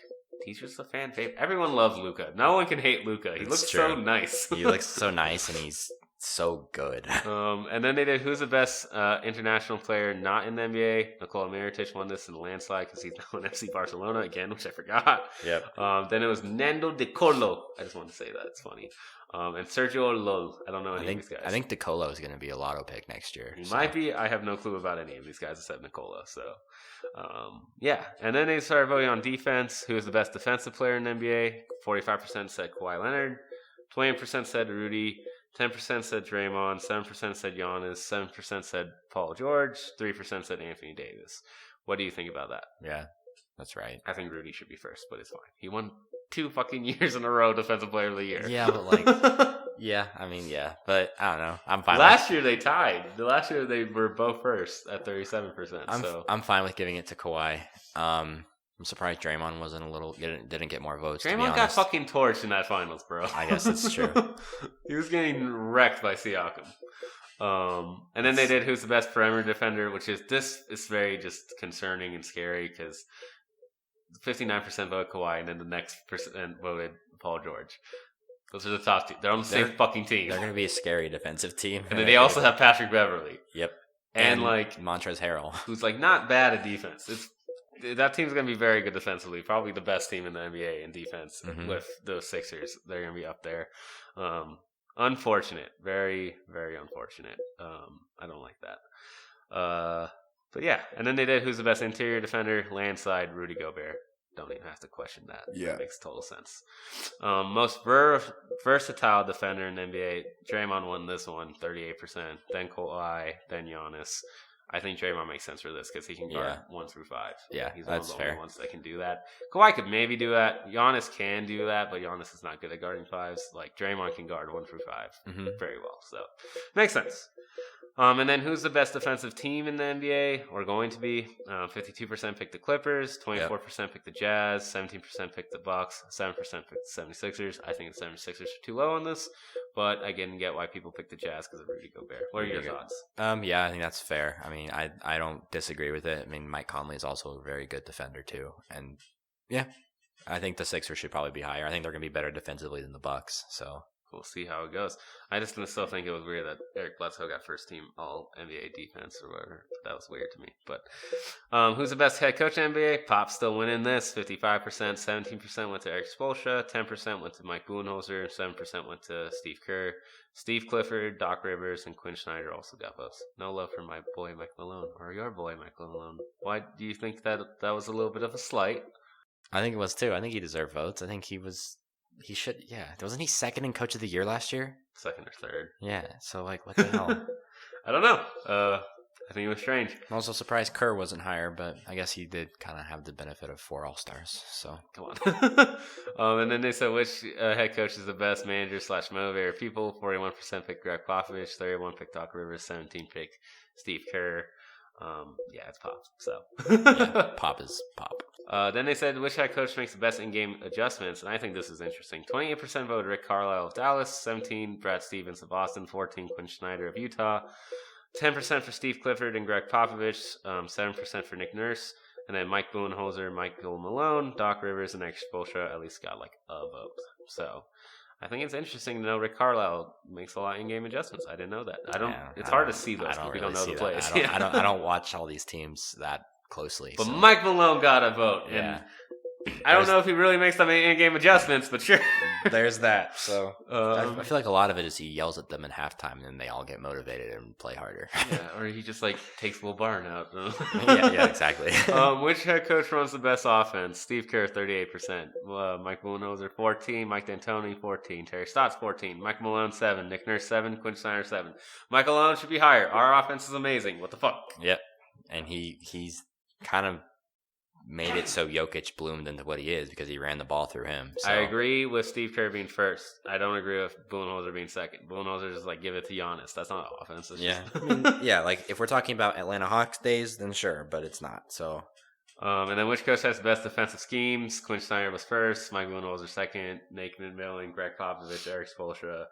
he's just a fan favorite. Everyone loves Luka. No one can hate Luka. He looks so nice. He looks so nice, and he's so good. And then they did who's the best international player not in the NBA. Nikola Mirotic won this in a landslide because he's now in FC Barcelona again, which I forgot. Yep. Then it was Nando De Colo. I just wanted to say that. It's funny. And Sergio Lol. I don't know any of these guys. I think De Colo is going to be a lotto pick next year. He might be. I have no clue about any of these guys except Nikola. So, yeah. And then they started voting on defense. Who is the best defensive player in the NBA? 45% said Kawhi Leonard. 20% said Rudy. 10% said Draymond. 7% said Giannis. 7% said Paul George. 3% said Anthony Davis. What do you think about that? Yeah, that's right. I think Rudy should be first, but it's fine. He won 2 fucking years in a row Defensive Player of the Year. Yeah, but like, but I don't know. I'm fine. Last year they tied. Last year they were both first at 37%. I'm fine with giving it to Kawhi. I'm surprised Draymond didn't get more votes. Draymond got fucking torched in that finals, bro. I guess that's true. He was getting wrecked by Siakam. And then they did who's the best perimeter defender, which is very just concerning and scary because 59% voted Kawhi, and then the next percent voted Paul George. Those are the top 2. They're on the same fucking team. They're going to be a scary defensive team. And then they also have Patrick Beverly. Yep. And like Montrezl Harrell, who's like not bad at defense. That team's going to be very good defensively. Probably the best team in the NBA in defense with the Sixers. They're going to be up there. Unfortunate. Very, very unfortunate. I don't like that. But yeah. And then they did who's the best interior defender? Landslide, Rudy Gobert. Don't even have to question that. Yeah. That makes total sense. Most versatile defender in the NBA. Draymond won this one, 38%. Then Kawhi, then Giannis. I think Draymond makes sense for this because he can guard 1 through 5. Yeah, he's one that's of the fair. only ones that can do that. Kawhi could maybe do that. Giannis can do that, but Giannis is not good at guarding 5s. Like Draymond can guard 1 through 5 very well. So makes sense. And then who's the best defensive team in the NBA or going to be? 52% picked the Clippers, 24% picked the Jazz, 17% picked the Bucks, 7% picked the 76ers. I think the 76ers are too low on this, but I get why people pick the Jazz because of Rudy Gobert. What are your thoughts? Yeah, I think that's fair. I mean, I don't disagree with it. I mean, Mike Conley is also a very good defender too, and yeah, I think the Sixers should probably be higher. I think they're going to be better defensively than the Bucks. So. We'll see how it goes. I just still think it was weird that Eric Bledsoe got first team all NBA defense or whatever. That was weird to me. But who's the best head coach in NBA? Pop's still winning this. 55%, 17% went to Eric Spoelstra, 10% went to Mike Budenholzer, 7% went to Steve Kerr. Steve Clifford, Doc Rivers, and Quinn Snyder also got votes. No love for my boy Mike Malone or your boy Mike Malone. Why do you think that was a little bit of a slight? I think it was too. I think he deserved votes. I think he should. Yeah, wasn't he second in Coach of the Year last year? Second or third. Yeah. So like, what the hell? I don't know. I think it was strange. I'm also surprised Kerr wasn't higher, but I guess he did kind of have the benefit of 4 All-Stars. So come on. And then they said which head coach is the best manager / motivator people. 41% picked Greg Popovich, 31 picked Doc Rivers, 17 picked Steve Kerr. Yeah, it's Pop. So yeah, Pop is Pop. Then they said which head coach makes the best in-game adjustments, and I think this is interesting. 28% voted Rick Carlisle of Dallas, 17 Brad Stevens of Boston, 14 Quinn Snyder of Utah, 10% for Steve Clifford and Greg Popovich, 7% for Nick Nurse, and then Mike Budenholzer, Michael Malone, Doc Rivers, and Extra Spoelstra at least got like a vote. So I think it's interesting to know Rick Carlisle makes a lot of in-game adjustments. I didn't know that. It's hard to see those because we don't know the plays. I don't watch all these teams that closely. But so. Mike Malone got a vote. Yeah. And I don't know if he really makes some in-game adjustments, but sure. There's that. So I feel like a lot of it is he yells at them in halftime, and then they all get motivated and play harder. Yeah, or he just like takes Will Barn out. yeah, exactly. Which head coach runs the best offense? Steve Kerr, 38%. Mike Budenholzer, 14. Mike D'Antoni, 14. Terry Stotts, 14. Mike Malone, 7. Nick Nurse, 7. Quinn Snyder, 7. Mike Malone should be higher. Our offense is amazing. What the fuck? Yep. And he's kind of made it so Jokic bloomed into what he is because he ran the ball through him. So. I agree with Steve Kerr being first. I don't agree with Budenholzer being second. Budenholzer is like, give it to Giannis. That's not offense. Yeah. I mean, yeah, like if we're talking about Atlanta Hawks days, then sure, but it's not. So. And then which coach has the best defensive schemes? Quinn Snyder was first. Mike Budenholzer second. Nate McMillan, Greg Popovich, Eric Spoelstra,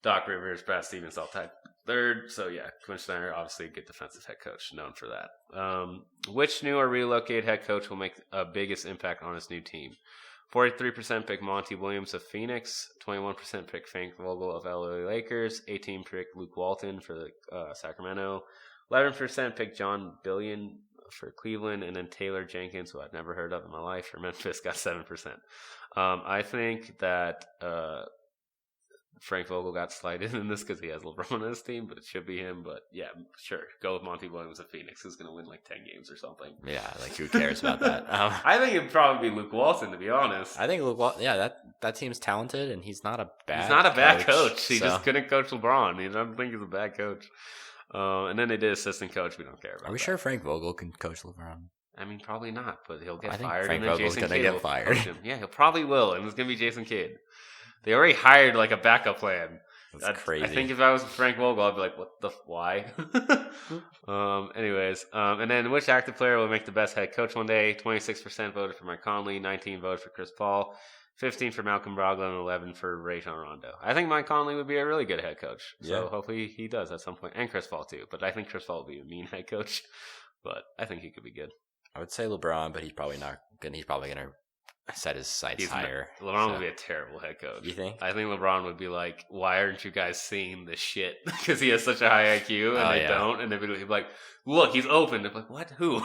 Doc Rivers, Brad Stevens all tied third. So yeah, Quinn Snyder, obviously a good defensive head coach, known for that. Which new or relocated head coach will make a biggest impact on his new team? 43% pick Monty Williams of Phoenix, 21% pick Frank Vogel of LA Lakers, 18% pick Luke Walton for the Sacramento, 11% pick John Billion for Cleveland, and then Taylor Jenkins, who I've never heard of in my life, for Memphis, got 7%. I think that Frank Vogel got slighted in this because he has LeBron on his team, but it should be him. But yeah, sure. Go with Monty Williams of Phoenix, who's going to win like 10 games or something. Yeah, like who cares about that? I think it'd probably be Luke Walton, to be honest. I think Luke Walton, yeah, that team's talented, and he's not a bad coach. He just couldn't coach LeBron. I don't think he's a bad coach. And then they did assistant coach. We don't care about Are we sure Frank Vogel can coach LeBron? I mean, probably not, but he'll get I think fired. Frank and then Vogel's Jason gonna Kidd get fired. coach him. Yeah, he'll probably will, and it's going to be Jason Kidd. They already hired like a backup plan. That's crazy. I think if I was Frank Vogel, I'd be like, what the, why? Anyways, and then which active player will make the best head coach one day? 26% voted for Mike Conley, 19 voted for Chris Paul, 15 for Malcolm Brogdon, and 11 for Rajon Rondo. I think Mike Conley would be a really good head coach. So hopefully he does at some point. And Chris Paul too. But I think Chris Paul would be a mean head coach. But I think he could be good. I would say LeBron, but he's probably not good. He's probably going to set his sights higher. LeBron would be a terrible head coach. You think? I think LeBron would be like, why aren't you guys seeing this shit? Because he has such a high IQ and they don't. And they'd be like, look, he's open. They're like, what? Who?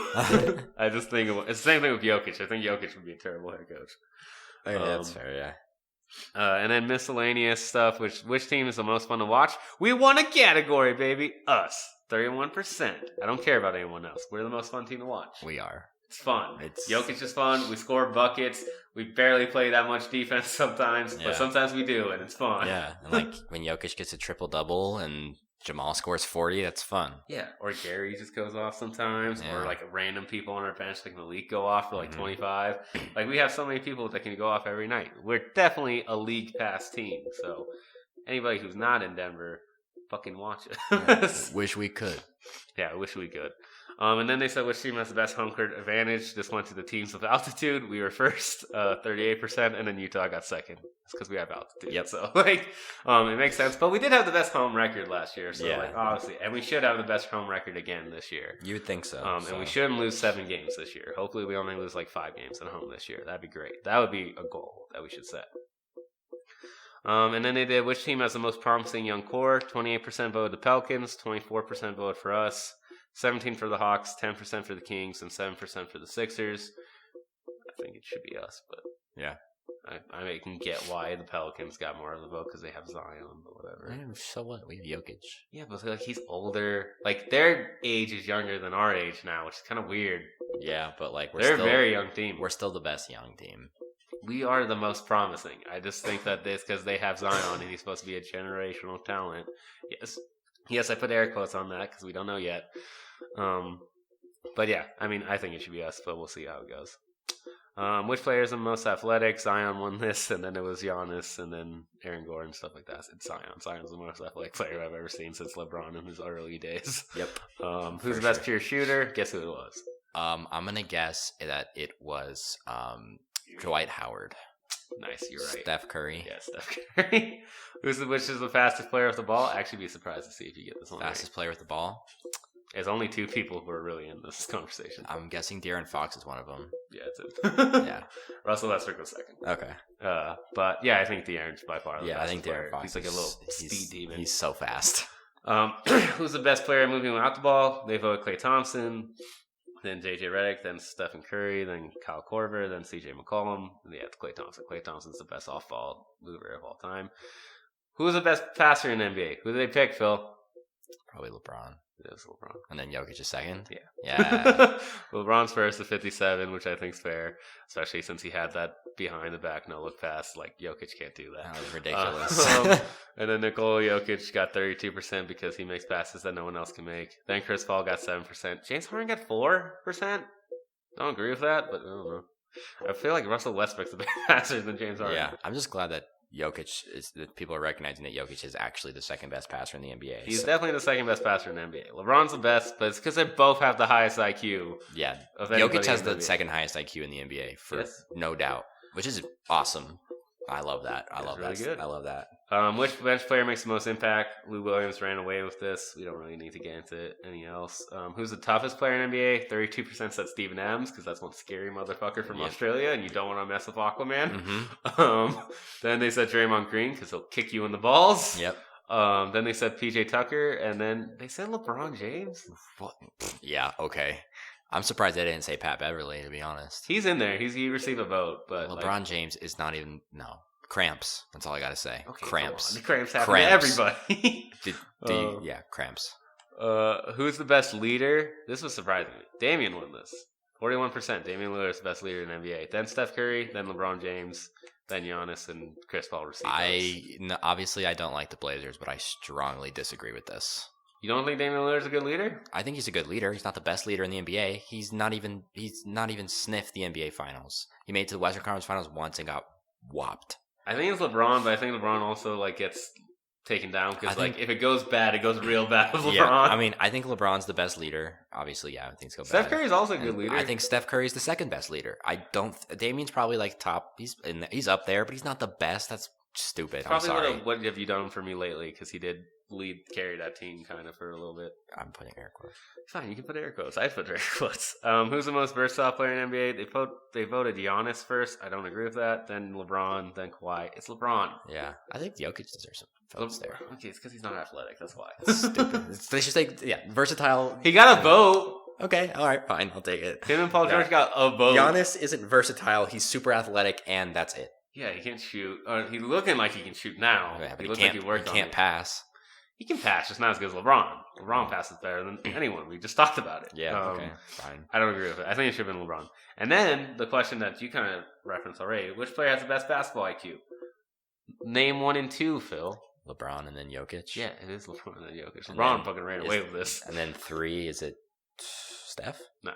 I just think it's the same thing with Jokic. I think Jokic would be a terrible head coach. Yeah, that's fair, yeah. And then miscellaneous stuff, which team is the most fun to watch? We won a category, baby. Us. 31%. I don't care about anyone else. We're the most fun team to watch. We are. It's fun. Jokic is fun. We score buckets. We barely play that much defense sometimes, but sometimes we do, and it's fun. Yeah, and like when Jokic gets a triple-double and Jamal scores 40, that's fun. Yeah, or Gary just goes off sometimes, or like random people on our bench like Malik go off for like 25. Like we have so many people that can go off every night. We're definitely a league pass team, so anybody who's not in Denver, fucking watch it. Wish we could. Yeah, I wish we could. And then they said which team has the best home court advantage. This went to the teams with altitude. We were first, 38%, and then Utah got second. It's because we have altitude. Yep. So it makes sense. But we did have the best home record last year. So obviously, and we should have the best home record again this year. You would think so. And we shouldn't lose 7 games this year. Hopefully, we only lose like 5 games at home this year. That'd be great. That would be a goal that we should set. And then they did which team has the most promising young core. 28% voted the Pelicans, 24% voted for us, 17% for the Hawks, 10% for the Kings, and 7% for the Sixers. I think it should be us, but yeah, I can get why the Pelicans got more of the vote because they have Zion, but whatever. So what? We have Jokic. Yeah, but like he's older. Like their age is younger than our age now, which is kind of weird. Yeah, but like They're a very young team. We're still the best young team. We are the most promising. I just think that this because they have Zion and he's supposed to be a generational talent. Yes, I put air quotes on that because we don't know yet. But yeah, I mean, I think it should be us, but we'll see how it goes. Which player is the most athletic? Zion won this, and then it was Giannis, and then Aaron Gordon, stuff like that. It's Zion. Zion's the most athletic player I've ever seen since LeBron in his early days. Yep. Who's the best pure shooter? Guess who it was? I'm gonna guess that it was Dwight Howard. Nice, you're right. Steph Curry. Yeah, Steph Curry. Which is the fastest player with the ball? Actually, be surprised to see if you get this one. Fastest player with the ball. There's only 2 people who are really in this conversation. I'm guessing De'Aaron Fox is one of them. Yeah, it's it. Yeah. Russell Westbrook was second. Okay. But yeah, I think De'Aaron's by far the I think De'Aaron Fox. He's like a little speed demon. He's so fast. Who's the best player moving without the ball? They vote Klay Thompson, then JJ Redick, then Stephen Curry, then Kyle Korver, then CJ McCollum. And yeah, it's Klay Thompson. Klay Thompson's the best off-ball mover of all time. Who's the best passer in the NBA? Who did they pick, Phil? Probably LeBron. It was LeBron. And then Jokic is second? Yeah. Yeah. LeBron's first at 57, which I think's fair, especially since he had that behind the back no look pass. Like, Jokic can't do that. That was ridiculous. And then Nikola Jokic got 32% because he makes passes that no one else can make. Then Chris Paul got 7%. James Harden got 4%. Don't agree with that, but I don't know. I feel like Russell Westbrook's a better passer than James Harden. Yeah, I'm just glad that that people are recognizing that Jokic is actually the second best passer in the NBA. He's definitely the second best passer in the NBA. LeBron's the best, but it's because they both have the highest IQ. Yeah, of Jokic has the the second highest IQ in the NBA for no doubt, which is awesome. I love that. I love that. Good. I love that. Which bench player makes the most impact? Lou Williams ran away with this. We don't really need to get into it. Any else? Who's the toughest player in NBA? 32% said Steven Adams because that's one scary motherfucker from Australia, and you don't want to mess with Aquaman. Mm-hmm. Then they said Draymond Green because he'll kick you in the balls. Yep. Then they said PJ Tucker, and then they said LeBron James. What? Yeah. Okay. I'm surprised they didn't say Pat Beverly, to be honest. He's in there. He received a vote, but LeBron James is not even cramps. That's all I gotta say. Okay, cramps. The cramps happen to everybody. Yeah, cramps. Who's the best leader? This was surprising me. Damian won this. 41%. Damian Lillard is the best leader in the NBA. Then Steph Curry, then LeBron James, then Giannis, and Chris Paul received those. Obviously, I don't like the Blazers, but I strongly disagree with this. You don't think Damian Lillard's a good leader? I think he's a good leader. He's not the best leader in the NBA. He's not even sniffed the NBA Finals. He made it to the Western Conference Finals once and got whopped. I think it's LeBron, but I think LeBron also gets taken down because if it goes bad, it goes real bad with LeBron. Yeah, I mean, I think LeBron's the best leader. Obviously, yeah, things go bad. Steph Curry's also a good leader. I think Steph Curry's the second best leader. Damian's probably like top. He's up there, but he's not the best. That's stupid. Probably I'm sorry. What have you done for me lately? Because he did carry that team kind of for a little bit. I'm putting air quotes. Fine, you can put air quotes. I put air quotes. Who's the most versatile player in the NBA? They voted Giannis first. I don't agree with that. Then LeBron. Then Kawhi. It's LeBron. Yeah, I think Jokic deserves some votes there. Okay, it's because he's not athletic. That's why. It's stupid. They should say versatile. He got a vote. Okay, all right, fine. I'll take it. Him and Paul George got a vote. Giannis isn't versatile. He's super athletic, and that's it. Yeah, he can't shoot. He's looking like he can shoot now. Yeah, but he looks like he worked on it. He can't pass. He can pass, just not as good as LeBron. LeBron passes better than anyone. We just talked about it. Yeah, okay, fine. I don't agree with it. I think it should have been LeBron. And then the question that you kind of referenced already: which player has the best basketball IQ? Name 1 and 2, Phil. LeBron and then Jokic. Yeah, it is LeBron and then Jokic. LeBron fucking ran away with this. And then 3, is it Steph? No.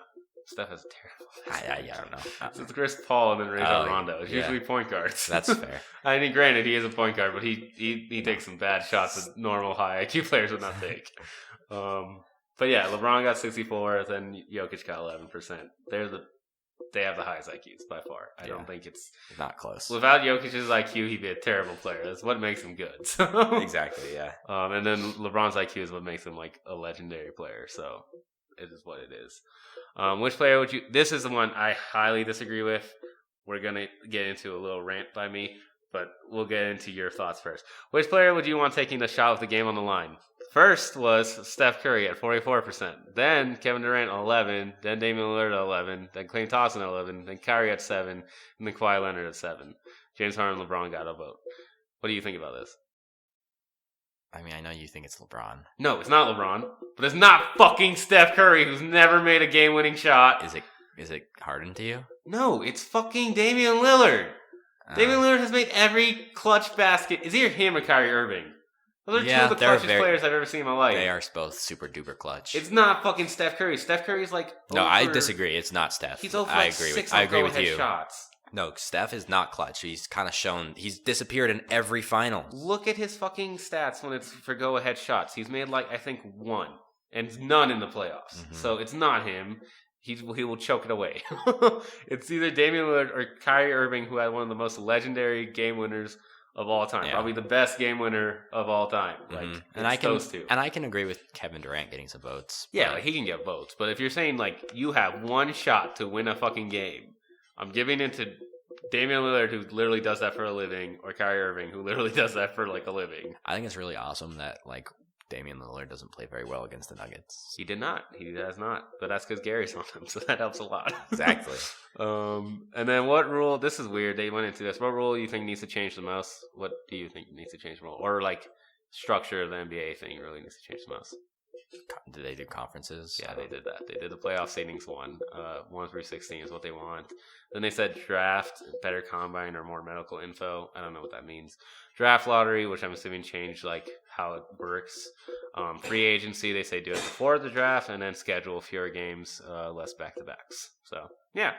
Steph has terrible. I don't know. It's Chris Paul and then Rajon Rondo. It's usually point guards. That's fair. I mean, granted, he is a point guard, but he takes some bad shots that normal high IQ players would not take. But yeah, LeBron got 64, then Jokic got 11%. They have the highest IQs by far. I don't think it's not close. Without Jokic's IQ, he'd be a terrible player. That's what makes him good. So. Exactly, yeah. And then LeBron's IQ is what makes him like a legendary player. So it is what it is. Which player would you? This is the one I highly disagree with. We're gonna get into a little rant by me, but we'll get into your thoughts first. Which player would you want taking the shot with the game on the line? First was Steph Curry at 44%. Then Kevin Durant at 11. Then Damian Lillard at 11. Then Klay Thompson at 11. Then Kyrie at 7. And then Kawhi Leonard at 7. James Harden and LeBron got a vote. What do you think about this? I mean, I know you think it's LeBron. No, it's not LeBron. But it's not fucking Steph Curry, who's never made a game-winning shot. Is it Is it Harden to you? No, it's fucking Damian Lillard. Damian Lillard has made every clutch basket. It's either him or Kyrie Irving. Those are two of the clutchest players I've ever seen in my life. They are both super duper clutch. It's not fucking Steph Curry. Steph Curry's like no, I disagree. It's not Steph. He's over like I agree with you. Shots. No, Steph is not clutch. He's kind of shown he's disappeared in every finals. Look at his fucking stats when it's for go-ahead shots. He's made like I think 1 and none in the playoffs. Mm-hmm. So it's not him. He will choke it away. It's either Damian Lillard or Kyrie Irving, who had one of the most legendary game winners of all time. Yeah. Probably the best game winner of all time. Like, those two. And I can agree with Kevin Durant getting some votes. Yeah, like, he can get votes. But if you're saying, like, you have one shot to win a fucking game, I'm giving it to Damian Lillard, who literally does that for a living, or Kyrie Irving, who literally does that for, like, a living. I think it's really awesome that, like, Damian Lillard doesn't play very well against the Nuggets. He did not. He has not. But that's because Gary's on him, so that helps a lot. Exactly. And then what rule, this is weird, they went into this. What rule do you think needs to change the most? What do you think needs to change the most? Or, like, structure of the NBA thing really needs to change the most? Did they do conferences? Yeah, they did that. They did the playoff seedings 1 through 16 is what they want. Then they said draft, better combine, or more medical info. I don't know what that means. Draft lottery, which I'm assuming changed like how it works. Free agency, they say do it before the draft, and then schedule fewer games, less back-to-backs. So, yeah,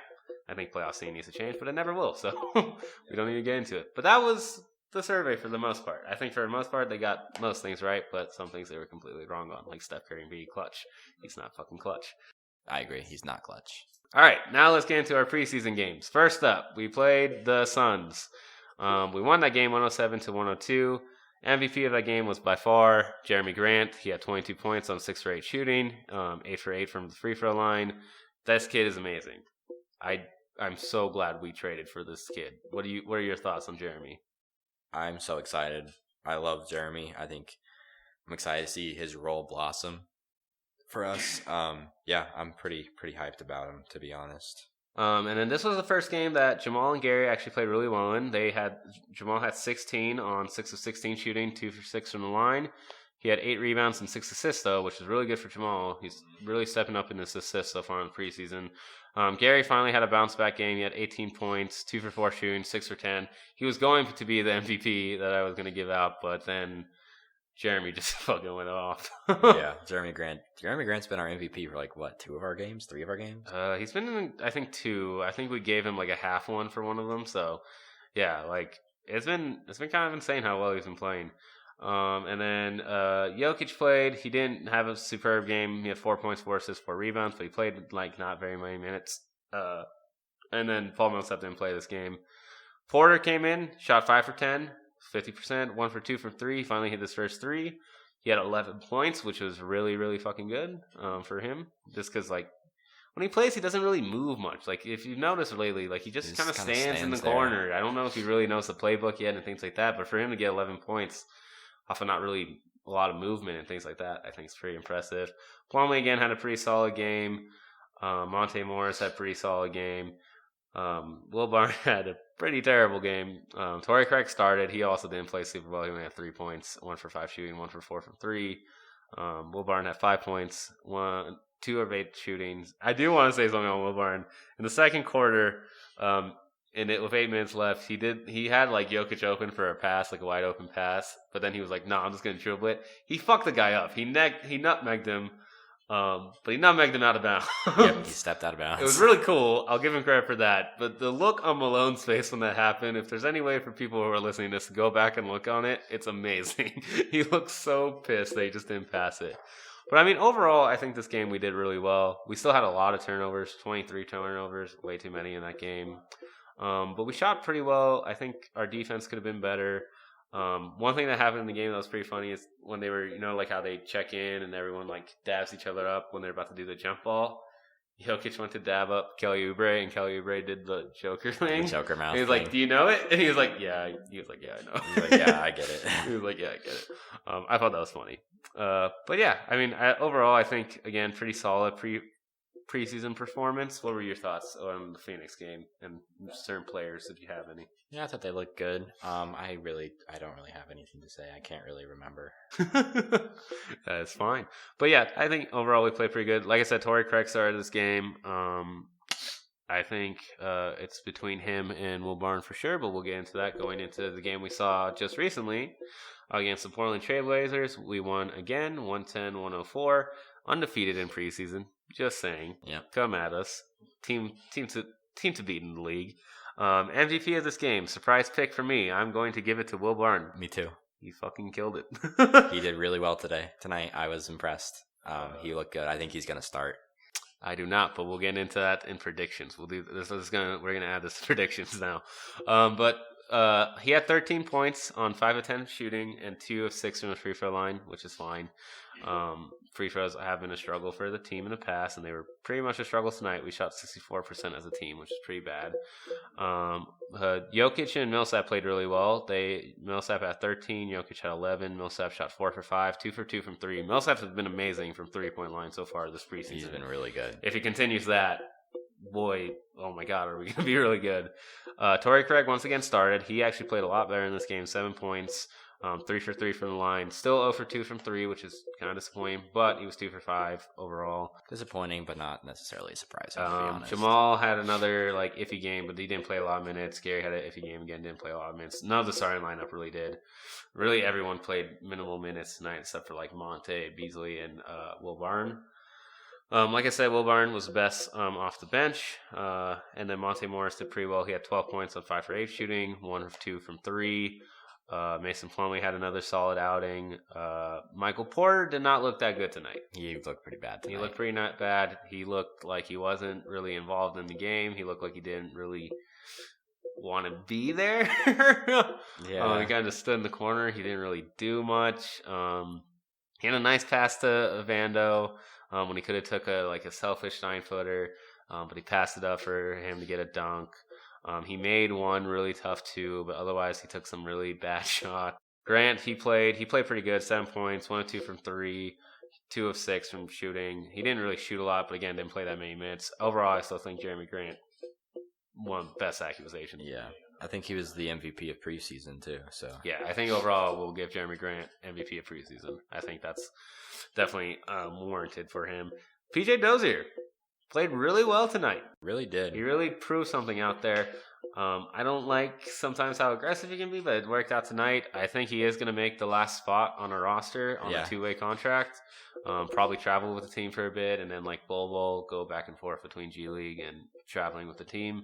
I think playoff scene needs to change, but it never will. So we don't need to get into it. But that was the survey for the most part. I think for the most part, they got most things right, but some things they were completely wrong on, like Steph Curry being clutch. He's not fucking clutch. I agree. He's not clutch. All right, now let's get into our preseason games. First up, we played the Suns. We won that game 107-102. MVP of that game was by far Jeremy Grant. He had 22 points on 6 for 8 shooting, 8 for 8 from the free throw line. This kid is amazing. I'm so glad we traded for this kid. What are your thoughts on Jeremy? I'm so excited. I love Jeremy. I think I'm excited to see his role blossom for us. Yeah, I'm pretty hyped about him, to be honest. And then this was the first game that Jamal and Gary actually played really well in. Jamal had 16 on 6 of 16 shooting, 2 for 6 from the line. He had 8 rebounds and 6 assists, though, which is really good for Jamal. He's really stepping up in his assists so far in preseason. Gary finally had a bounce-back game. He had 18 points, 2 for 4 shooting, 6 for 10. He was going to be the MVP that I was going to give out, but then Jeremy just fucking went off. Yeah, Jeremy Grant. Jeremy Grant's been our MVP for, like, what, 2 of our games? 3 of our games? He's been in, I think, 2. I think we gave him, like, a half one for one of them. So, yeah, like, it's been kind of insane how well he's been playing. And then Jokic played. He didn't have a superb game. He had 4 points, 4 assists, 4 rebounds, but he played like not very many minutes. And then Paul Millsap didn't play this game. Porter came in, shot 5 for 10, 50%, 1 for 2 from 3. He finally hit his first 3. He had 11 points, which was really, really fucking good for him. Just because, like, when he plays, he doesn't really move much. Like, if you've noticed lately, like, he just kind of stands in the corner. I don't know if he really knows the playbook yet and things like that, but for him to get 11 points off of not really a lot of movement and things like that, I think it's pretty impressive. Plumlee, again, had a pretty solid game. Monte Morris had a pretty solid game. Will Barton had a pretty terrible game. Torrey Craig started. He also didn't play super well. He only had 3 points, 1 for 5 shooting, 1 for 4 from 3. Will Barton had 5 points, 2 of 8 shootings. I do want to say something on Will Barton. In the second quarter, with 8 minutes left, he had like Jokic open for a pass, like a wide open pass, but then he was like, "No, I'm just gonna dribble it." He fucked the guy up. He nutmegged him, but he nutmegged him out of bounds. Yep, he stepped out of bounds. It was really cool. I'll give him credit for that. But the look on Malone's face when that happened, if there's any way for people who are listening to this to go back and look on it, it's amazing. He looks so pissed that he just didn't pass it. But I mean, overall, I think this game we did really well. We still had a lot of turnovers, 23 turnovers, way too many in that game. But we shot pretty well. I think our defense could have been better. One thing that happened in the game that was pretty funny is when they were, like how they check in and everyone like dabs each other up when they're about to do the jump ball. Jokic went to dab up Kelly Oubre, and Kelly Oubre did the Joker thing. The Joker mouth. And he was like, "Do you know it?" And he was like, "Yeah." He was like, "Yeah, I know." He was like, "Yeah, I get it." He was like, "Yeah, I get it." I thought that was funny. But yeah, I mean, overall, I think again pretty solid preseason performance. What were your thoughts on the Phoenix game and certain players, if you have any? Yeah, I thought they looked good. I don't really have anything to say. I can't really remember. That's fine. But yeah, I think overall we played pretty good. Like I said, Torrey Craig started this game. I think it's between him and Will Barton for sure, but we'll get into that going into the game we saw just recently against the Portland Trailblazers. We won again, 110-104, undefeated in preseason. Just saying. Yep. Come at us. Team to beat in the league. MVP of this game, surprise pick for me. I'm going to give it to Will Barton. Me too. He fucking killed it. He did really well tonight. I was impressed. He looked good. I think he's going to start. I do not, but we'll get into that in predictions. We'll do this. We're gonna add this to predictions now. But he had 13 points on 5 of 10 shooting and 2 of 6 from the free throw line, which is fine. Free throws have been a struggle for the team in the past, and they were pretty much a struggle tonight. We shot 64% as a team, which is pretty bad. Jokic and Millsap played really well. Millsap had 13, Jokic had 11. Millsap shot 4 for 5, 2 for 2 from 3. Millsap has been amazing from 3-point line so far this preseason. He's been really good. If he continues that, boy, oh my God, are we going to be really good. Torrey Craig once again started. He actually played a lot better in this game, 7 points. 3 for 3 from the line. Still 0 for 2 from 3, which is kind of disappointing, but he was 2 for 5 overall. Disappointing, but not necessarily surprising, to be honest. Jamal had another iffy game, but he didn't play a lot of minutes. Gary had an iffy game again, didn't play a lot of minutes. None of the starting lineup really did. Really, everyone played minimal minutes tonight, except for Monte, Beasley, and Will Barton. Like I said, Will Barton was the best off the bench, and then Monte Morris did pretty well. He had 12 points on 5 for 8 shooting, 1 of 2 from 3. Mason Plumlee had another solid outing. Michael Porter did not look that good tonight. He looked pretty bad tonight. He looked pretty not bad. He looked like he wasn't really involved in the game. He looked like he didn't really want to be there. Yeah. He kind of stood in the corner. He didn't really do much. He had a nice pass to Vando when he could have took a selfish 9-footer, but he passed it up for him to get a dunk. He made one really tough too, but otherwise he took some really bad shots. Grant, he played pretty good, 7 points, 1 of 2 from 3, 2 of 6 from shooting. He didn't really shoot a lot, but again, didn't play that many minutes. Overall, I still think Jeremy Grant won best accusation. Yeah, I think he was the MVP of preseason too. So yeah, I think overall we'll give Jeremy Grant MVP of preseason. I think that's definitely warranted for him. PJ Dozier played really well tonight. Really did. He really proved something out there. I don't like sometimes how aggressive he can be, but it worked out tonight. I think he is going to make the last spot on a roster on a 2-way contract. Probably travel with the team for a bit, and then Bol go back and forth between G League and traveling with the team.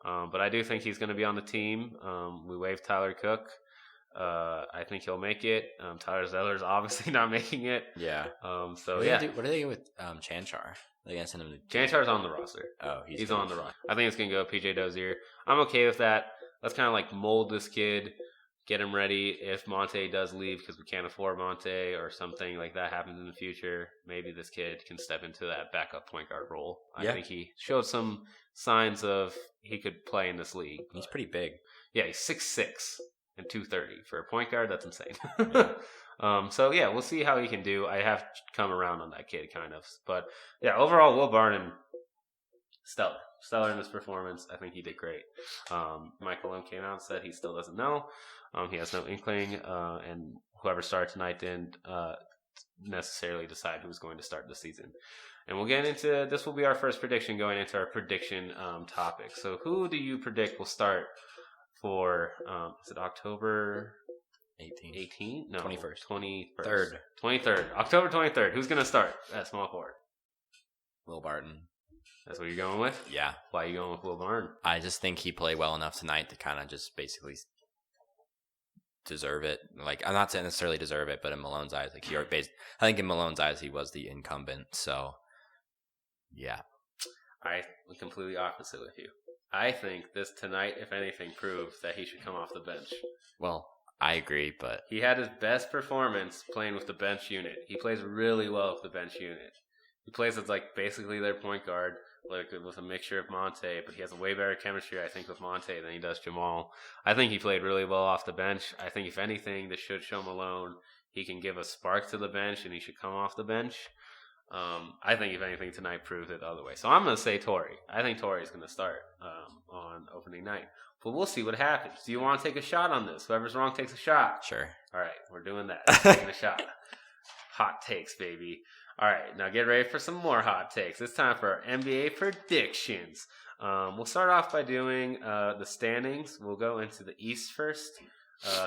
But I do think he's going to be on the team. We waived Tyler Cook. I think he'll make it. Tyler Zeller's obviously not making it. Yeah. What are they doing with Chanchar? They're going to send him to Chanchar's on the roster. Oh, he's on the roster. I think it's going to go PJ Dozier. I'm okay with that. Let's kind of mold this kid, get him ready. If Monte does leave because we can't afford Monte or something like that happens in the future, maybe this kid can step into that backup point guard role. I think he showed some signs of he could play in this league. He's pretty big. Yeah, he's 6'6" and 230. For a point guard, that's insane. Yeah. We'll see how he can do. I have come around on that kid kind of. But yeah, overall, Will Barton, stellar in his performance. I think he did great. Michael Lim came out and said he still doesn't know. He has no inkling, and whoever started tonight didn't necessarily decide who was going to start the season. And we'll get into this. Will be our first prediction going into our prediction topic. So who do you predict will start for is it October 18? No, 21st. 23rd. October 23rd. Who's going to start at small forward? Will Barton. That's what you're going with? Yeah. Why are you going with Will Barton? I just think he played well enough tonight to kind of just basically deserve it. I'm not saying necessarily deserve it, but in Malone's eyes, I think in Malone's eyes, he was the incumbent. So, yeah. I am completely opposite with you. I think this tonight, if anything, proves that he should come off the bench. Well, I agree, but he had his best performance playing with the bench unit. He plays really well with the bench unit. He plays as basically their point guard, with a mixture of Monte, but he has a way better chemistry, I think, with Monte than he does Jamal. I think he played really well off the bench. I think if anything, this should show Malone he can give a spark to the bench, and he should come off the bench. I think if anything tonight proved it the other way. So I'm going to say Torrey. I think Torrey's going to start on opening night. But we'll see what happens. Do you want to take a shot on this? Whoever's wrong takes a shot. Sure. All right, we're doing that. Taking a shot. Hot takes, baby. All right, now get ready for some more hot takes. It's time for our NBA predictions. We'll start off by doing the standings. We'll go into the East first.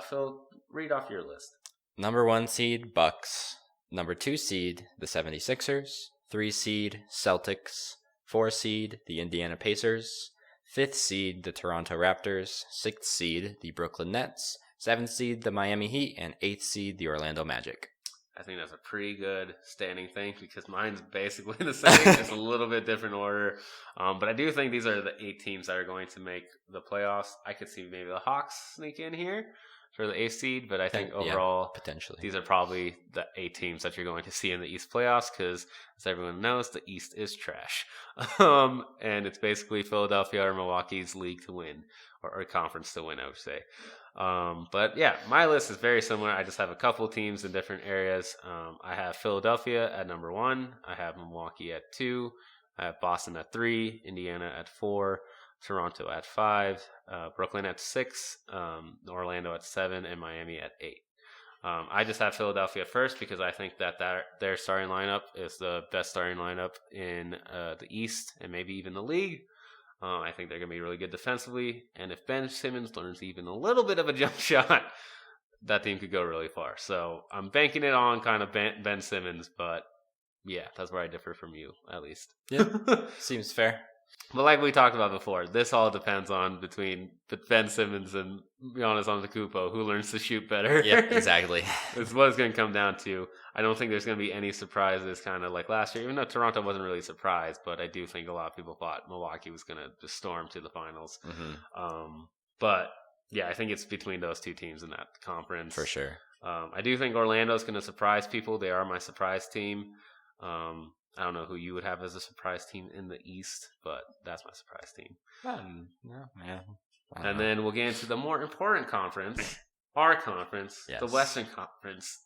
Phil, read off your list. Number 1 seed, Bucks. Number 2 seed, the 76ers. 3 seed, Celtics. 4 seed, the Indiana Pacers. 5th seed, the Toronto Raptors. 6th seed, the Brooklyn Nets. 7th seed, the Miami Heat. And 8th seed, the Orlando Magic. I think that's a pretty good standing thing because mine's basically the same, just a little bit different order. But I do think these are the 8 teams that are going to make the playoffs. I could see maybe the Hawks sneak in here for the 8th seed, but I think overall, potentially, these are probably the 8 teams that you're going to see in the East playoffs because, as everyone knows, the East is trash. And it's basically Philadelphia or Milwaukee's league to win, or conference to win, I would say. But yeah, my list is very similar. I just have a couple teams in different areas. I have Philadelphia at number 1. I have Milwaukee at 2. I have Boston at 3. Indiana at 4. Toronto at 5. Brooklyn at 6. Orlando at 7. And Miami at 8. I just have Philadelphia first because I think that their starting lineup is the best starting lineup in the East and maybe even the league. I think they're going to be really good defensively. And if Ben Simmons learns even a little bit of a jump shot, that team could go really far. So I'm banking it on kind of Ben Simmons. But yeah, that's where I differ from you, at least. Yeah, seems fair. But like we talked about before, this all depends on between Ben Simmons and Giannis Antetokounmpo, who learns to shoot better. Yeah, exactly. It's what it's going to come down to. I don't think there's going to be any surprises kind of like last year, even though Toronto wasn't really surprised, but I do think a lot of people thought Milwaukee was going to just storm to the finals. Mm-hmm. But yeah, I think it's between those 2 teams in that conference. For sure. I do think Orlando's going to surprise people. They are my surprise team. I don't know who you would have as a surprise team in the East, but that's my surprise team. Yeah. And then we'll get into the more important conference, our conference, yes. The Western Conference,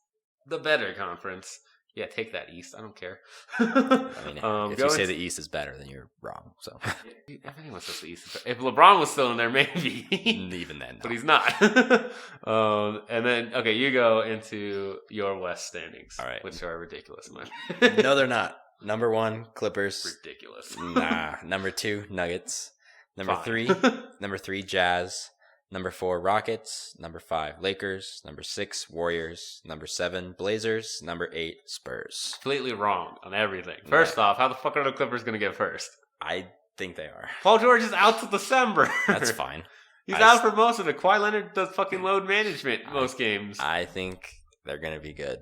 the better conference. Yeah, take that East. I don't care. I mean, if you say the East is better, then you're wrong. So everyone says the East is better. If LeBron was still in there, maybe. Even then, no. But he's not. And then, okay, you go into your West standings, all right, which are ridiculous, man. No, they're not. Number 1, Clippers. Ridiculous. Nah. Number 2, Nuggets. Number 3, Jazz. Number 4, Rockets. Number 5, Lakers. Number 6, Warriors. Number 7, Blazers. Number 8, Spurs. Completely wrong on everything. First off, how the fuck are the Clippers going to get first? I think they are. Paul George is out till December. That's fine. He's out for most of it. Kawhi Leonard does fucking load management most games. I think they're going to be good.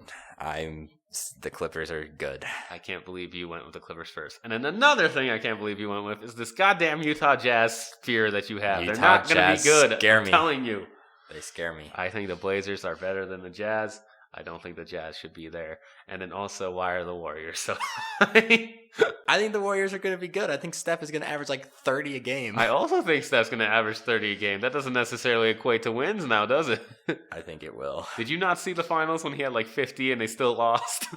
The Clippers are good. I can't believe you went with the Clippers first. And then another thing I can't believe you went with is this goddamn Utah Jazz fear that you have. They're not going to be good. I'm telling you. They scare me. I think the Blazers are better than the Jazz. I don't think the Jazz should be there. And then also, why are the Warriors so high? I think the Warriors are going to be good. I think Steph is going to average like 30 a game. I also think Steph's going to average 30 a game. That doesn't necessarily equate to wins now, does it? I think it will. Did you not see the finals when he had like 50 and they still lost?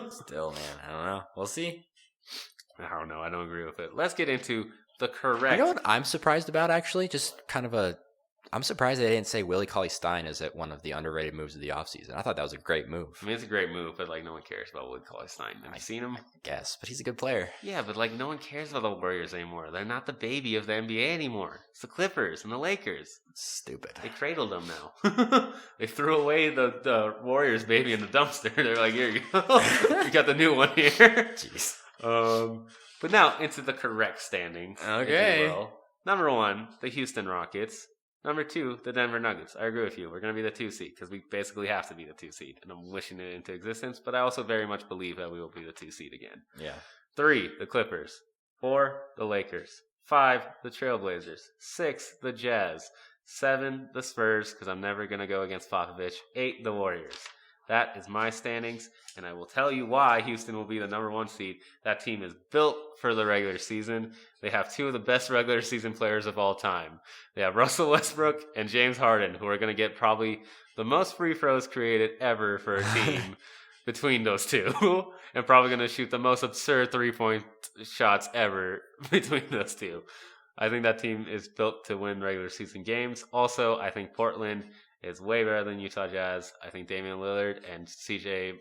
Still, man. I don't know. We'll see. I don't know. I don't agree with it. Let's get into the correct... You know what I'm surprised about, actually? Just kind of I'm surprised they didn't say Willie Cauley-Stein is at one of the underrated moves of the offseason. I thought that was a great move. I mean, it's a great move, but like no one cares about Willie Cauley-Stein. Have you seen him? I guess, but he's a good player. Yeah, but like no one cares about the Warriors anymore. They're not the baby of the NBA anymore. It's the Clippers and the Lakers. Stupid. They cradled them now. They threw away the Warriors baby in the dumpster. They're like, here you go. You got the new one here. Jeez. But now into the correct standings. Okay. If you will. Number 1, the Houston Rockets. Number 2, the Denver Nuggets. I agree with you. We're going to be the 2 seed because we basically have to be the 2 seed. And I'm wishing it into existence, but I also very much believe that we will be the 2 seed again. Yeah. 3, the Clippers. 4, the Lakers. 5, the Trailblazers. 6, the Jazz. 7, the Spurs, because I'm never going to go against Popovich. 8, the Warriors. That is my standings, and I will tell you why Houston will be the number 1 seed. That team is built for the regular season. They have 2 of the best regular season players of all time. They have Russell Westbrook and James Harden, who are going to get probably the most free throws created ever for a team between those 2, and probably going to shoot the most absurd 3-point shots ever between those 2. I think that team is built to win regular season games. Also, I think Portland is way better than Utah Jazz. I think Damian Lillard and CJ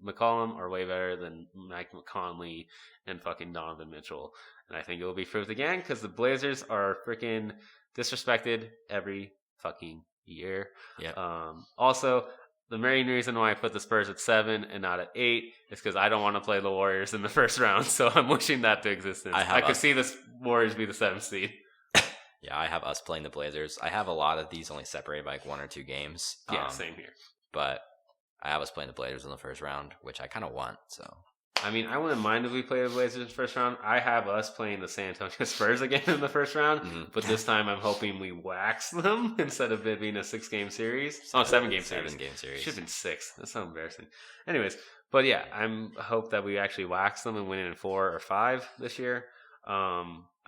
McCollum are way better than Mike McConley and fucking Donovan Mitchell. And I think it will be proved again because the Blazers are freaking disrespected every fucking year. Yeah. Also, the main reason why I put the Spurs at 7 and not at 8 is because I don't want to play the Warriors in the first round. So I'm wishing that to existence. I could see the Warriors be the 7th seed. Yeah, I have us playing the Blazers. I have a lot of these only separated by like 1 or 2 games. Yeah, same here. But I have us playing the Blazers in the first round, which I kind of want. So I mean, I wouldn't mind if we play the Blazers in the first round. I have us playing the San Antonio Spurs again in the first round, but this time I'm hoping we wax them instead of it being a 6-game series. Oh, 7-game series. 7-game series. Should have been 6. That's so embarrassing. Anyways, but yeah, I hope that we actually wax them and win it in 4 or 5 this year.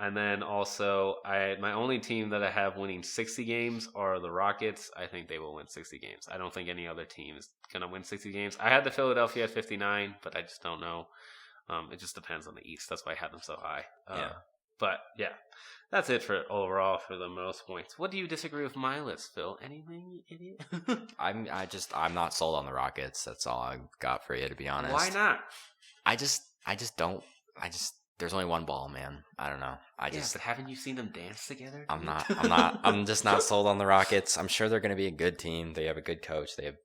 And then also, my only team that I have winning 60 games are the Rockets. I think they will win 60 games. I don't think any other team is going to win 60 games. I had the Philadelphia at 59, but I just don't know. It just depends on the East. That's why I had them so high. But yeah, that's it for overall for the most points. What do you disagree with my list, Phil? Anything, you idiot? I'm not sold on the Rockets. That's all I got for you, to be honest. Why not? I just don't. There's only one ball, man. I don't know. But haven't you seen them dance together? I'm just not sold on the Rockets. I'm sure they're going to be a good team. They have a good coach. They have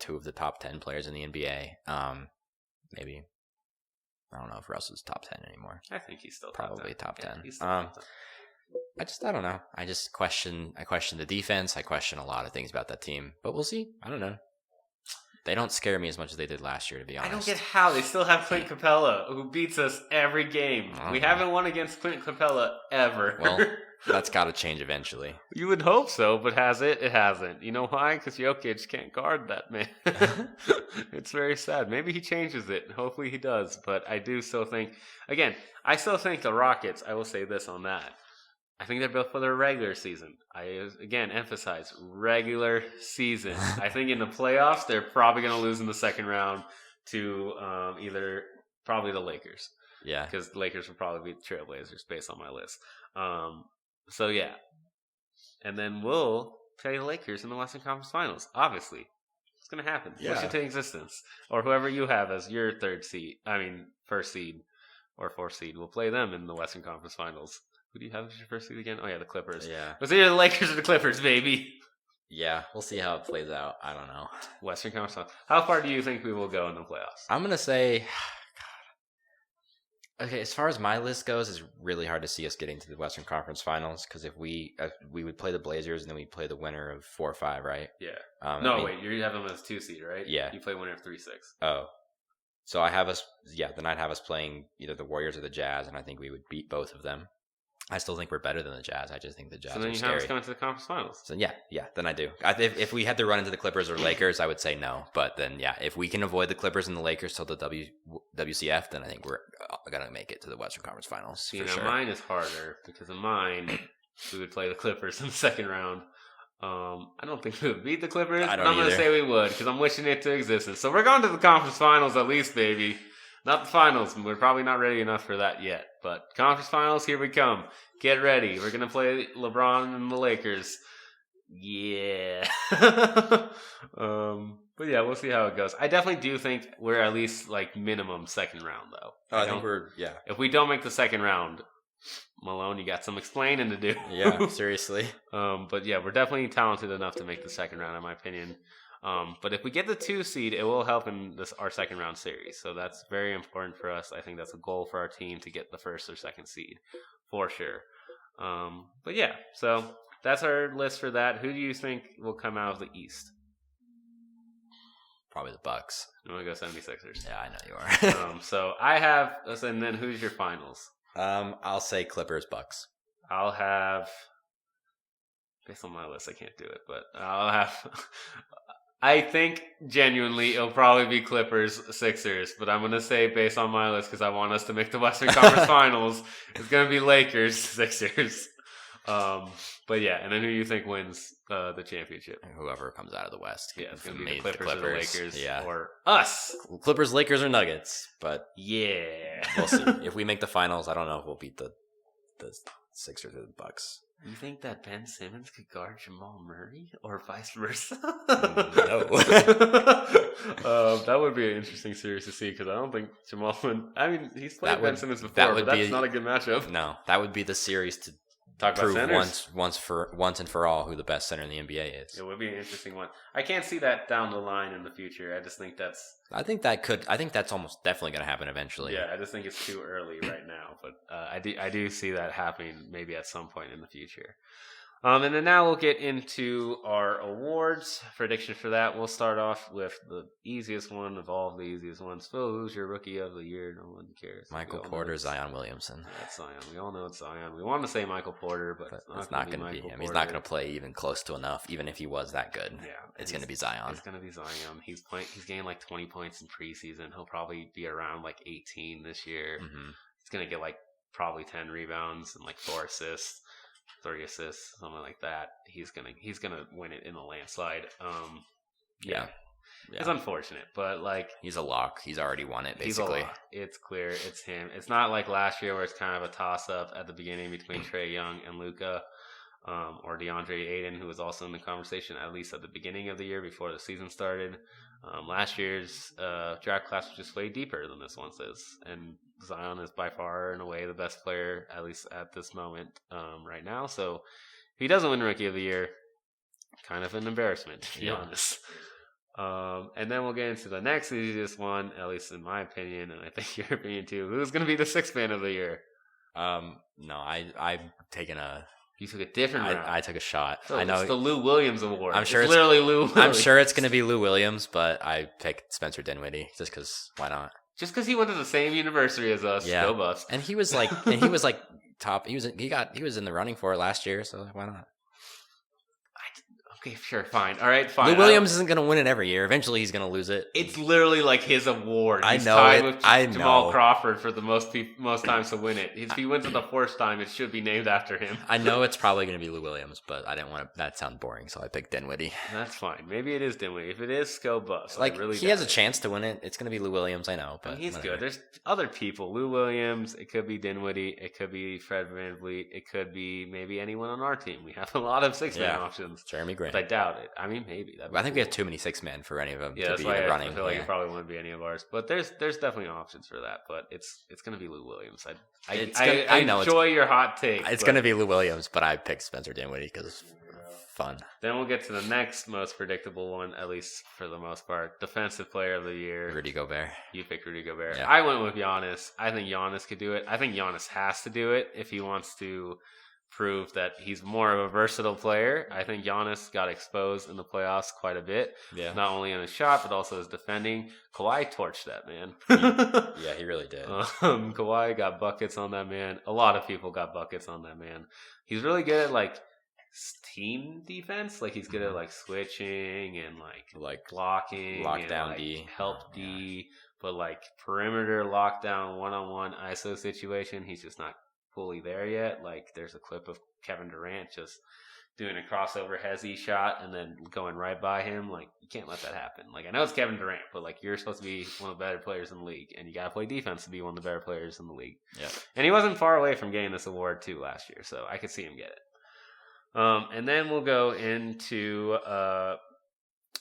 2 of the top 10 players in the NBA. Maybe. I don't know if Russell's top 10 anymore. I think he's still probably top 10. He's still top 10. I don't know. I question the defense. I question a lot of things about that team. But we'll see. I don't know. They don't scare me as much as they did last year, to be honest. I don't get how. They still have Clint Capella, who beats us every game. We haven't won against Clint Capella ever. Well, that's got to change eventually. You would hope so, but has it? It hasn't. You know why? Because Jokic can't guard that man. It's very sad. Maybe he changes it. Hopefully he does. But I do still think, again, I still think the Rockets, I will say this on that. I think they're built for their regular season. I, again, emphasize regular season. I think in the playoffs, they're probably going to lose in the second round to either probably the Lakers. Yeah. Because the Lakers will probably be the Trailblazers based on my list. So, yeah. And then we'll play the Lakers in the Western Conference Finals. Obviously. It's going to happen. Yeah. Wish it to existence. Or whoever you have as your first seed or 4th seed. We'll play them in the Western Conference Finals. Who do you have as your first seed again? Oh, yeah, the Clippers. Yeah. It's either the Lakers or the Clippers, baby. Yeah, we'll see how it plays out. I don't know. Western Conference. How far do you think we will go in the playoffs? I'm going to say... God. Okay, as far as my list goes, it's really hard to see us getting to the Western Conference Finals because if we would play the Blazers and then we'd play the winner of 4 or 5, right? Yeah. Wait, you have them as 2 seed, right? Yeah. You play winner of 3-6. Oh. So I have us... Yeah, then I'd have us playing either the Warriors or the Jazz, and I think we would beat both of them. I still think we're better than the Jazz. I just think the Jazz are scary. So then you have us going to the conference finals. So yeah, then I do. If we had to run into the Clippers or Lakers, I would say no. But then, yeah, if we can avoid the Clippers and the Lakers till the WCF, then I think we're going to make it to the Western Conference Finals. See, now mine is harder because in mine, we would play the Clippers in the second round. I don't think we would beat the Clippers, but I'm going to say we would because I'm wishing it to existence. So we're going to the conference finals at least, baby. Not the finals. We're probably not ready enough for that yet. But conference finals, here we come. Get ready. We're going to play LeBron and the Lakers. Yeah. But yeah, we'll see how it goes. I definitely do think we're at least like minimum second round, though. Oh, I think we're, yeah. If we don't make the second round, Malone, you got some explaining to do. Yeah, seriously. But yeah, we're definitely talented enough to make the second round, in my opinion. But if we get the 2 seed, it will help in our second round series. So that's very important for us. I think that's a goal for our team to get the 1st or 2nd seed for sure. But yeah, so that's our list for that. Who do you think will come out of the East? Probably the Bucks. I'm going to go 76ers. Yeah, I know you are. So I have, and then who's your finals? I'll say Clippers, Bucks. I'll have, based on my list, I can't do it, but I'll have... I think genuinely it'll probably be Clippers, Sixers, but I'm going to say based on my list because I want us to make the Western Conference Finals, it's going to be Lakers, Sixers. But yeah, and then who do you think wins the championship? Whoever comes out of the West. Yeah, it's going to be the Clippers or the Lakers or us. Clippers, Lakers, or Nuggets, but yeah. We'll see. If we make the finals, I don't know if we'll beat the Sixers or the Bucks. You think that Ben Simmons could guard Jamal Murray or vice versa? No. That would be an interesting series to see because I don't think Jamal. I mean, he's played Ben Simmons before, but that's not a good matchup. No, that would be the series to talk prove about once and for all who the best center in the NBA is. It would be an interesting one. I can't see that down the line in the future. I just think that's. I think that's almost definitely going to happen eventually. Yeah, I just think it's too early right now, but I do see that happening maybe at some point in the future. And then now we'll get into our awards predictions for that. We'll start off with the easiest one of all the easiest ones. Phil, who's your rookie of the year? No one cares. Michael Porter, Zion Williamson. Yeah, it's Zion. We all know it's Zion. We want to say Michael Porter, but it's not going to be him. He's not going to play even close to enough, even if he was that good. Yeah, it's going to be Zion. It's going to be Zion. He's getting like 20 points in preseason. He'll probably be around like 18 this year. Mm-hmm. He's going to get like probably 10 rebounds and like 4 assists. 3 assists, something like that. He's gonna win it in a landslide. Yeah. It's unfortunate, but like he's a lock. He's already won it. Basically, it's clear it's him. It's not like last year where it's kind of a toss up at the beginning between Trae Young and Luka, or DeAndre Ayton, who was also in the conversation at least at the beginning of the year before the season started. Last year's draft class was just way deeper than this one's is, and Zion is by far in a way the best player, at least at this moment right now. So if he doesn't win Rookie of the Year, kind of an embarrassment, to be honest. And then we'll get into the next easiest one, at least in my opinion, and I think your opinion too. Who's going to be the Sixth Man of the Year? No, I've taken a. You took a different route. I took a shot. So I know it's the Lou Williams Award. I'm sure it's literally Lou Williams. I'm sure it's going to be Lou Williams, but I picked Spencer Dinwiddie just because. Why not? Just because he went to the same university as us. Yeah. Go Buffs. And he was like top. He was in the running for it last year. So why not? Okay, sure, fine. All right, fine. Lou Williams isn't going to win it every year. Eventually, he's going to lose it. It's literally like his award. He's I know tied it. with I Jamal know. Crawford for the most times to win it. If he wins it the first time, it should be named after him. I know it's probably going to be Lou Williams, but I didn't want that sound boring, so I picked Dinwiddie. That's fine. Maybe it is Dinwiddie. If it is, go Buffs. Like really he has a chance to win it. It's going to be Lou Williams, I know, but I mean, he's whatever. good. There's other people. Lou Williams. It could be Dinwiddie. It could be Fred VanVleet. It could be maybe anyone on our team. We have a lot of 6-man options. Jeremy Grant. But I doubt it. I mean, maybe. I think we have too many 6-men for any of them to be running. I feel like it probably wouldn't be any of ours. But there's definitely options for that. But it's going to be Lou Williams. I enjoy your hot take. It's going to be Lou Williams, but I picked Spencer Dinwiddie because it's fun. Then we'll get to the next most predictable one, at least for the most part. Defensive Player of the Year. Rudy Gobert. You picked Rudy Gobert. Yeah. I went with Giannis. I think Giannis could do it. I think Giannis has to do it if he wants to prove that he's more of a versatile player. I think Giannis got exposed in the playoffs quite a bit. Yeah. Not only in his shot, but also his defending. Kawhi torched that man. Yeah, he really did. Kawhi got buckets on that man. A lot of people got buckets on that man. He's really good at like team defense. Like he's good at like switching and like blocking, lockdown and, D, help D. But like perimeter lockdown, 1-on-1 ISO situation, he's just not fully there yet. Like there's a clip of Kevin Durant just doing a crossover hezzy shot and then going right by him. Like you can't let that happen. Like I know it's Kevin Durant, but like you're supposed to be one of the better players in the league, and you gotta play defense to be one of the better players in the league. Yeah. And he wasn't far away from getting this award too last year, so I could see him get it. And then we'll go into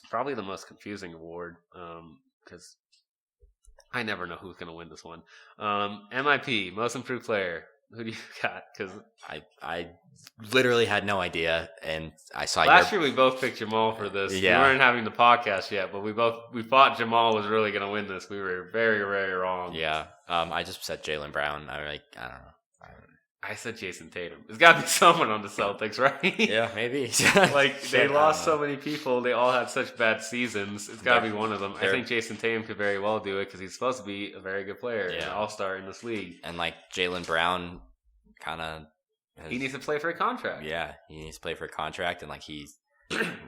probably the most confusing award because I never know who's going to win this one. MIP, Most Improved Player. Who do you got? Because I literally had no idea, and I saw last year we both picked Jamal for this. Yeah. We weren't having the podcast yet, but we thought Jamal was really going to win this. We were very, very wrong. Yeah. I just said Jaylen Brown. I don't know. I said Jason Tatum. There's got to be someone on the Celtics, right? Yeah, maybe. Like, they lost so many people. They all had such bad seasons. It's got to be one of them. I think Jason Tatum could very well do it because he's supposed to be a very good player, an all-star in this league. And, like, Jaylen Brown kind of... He needs to play for a contract. Yeah, he needs to play for a contract, and, like, he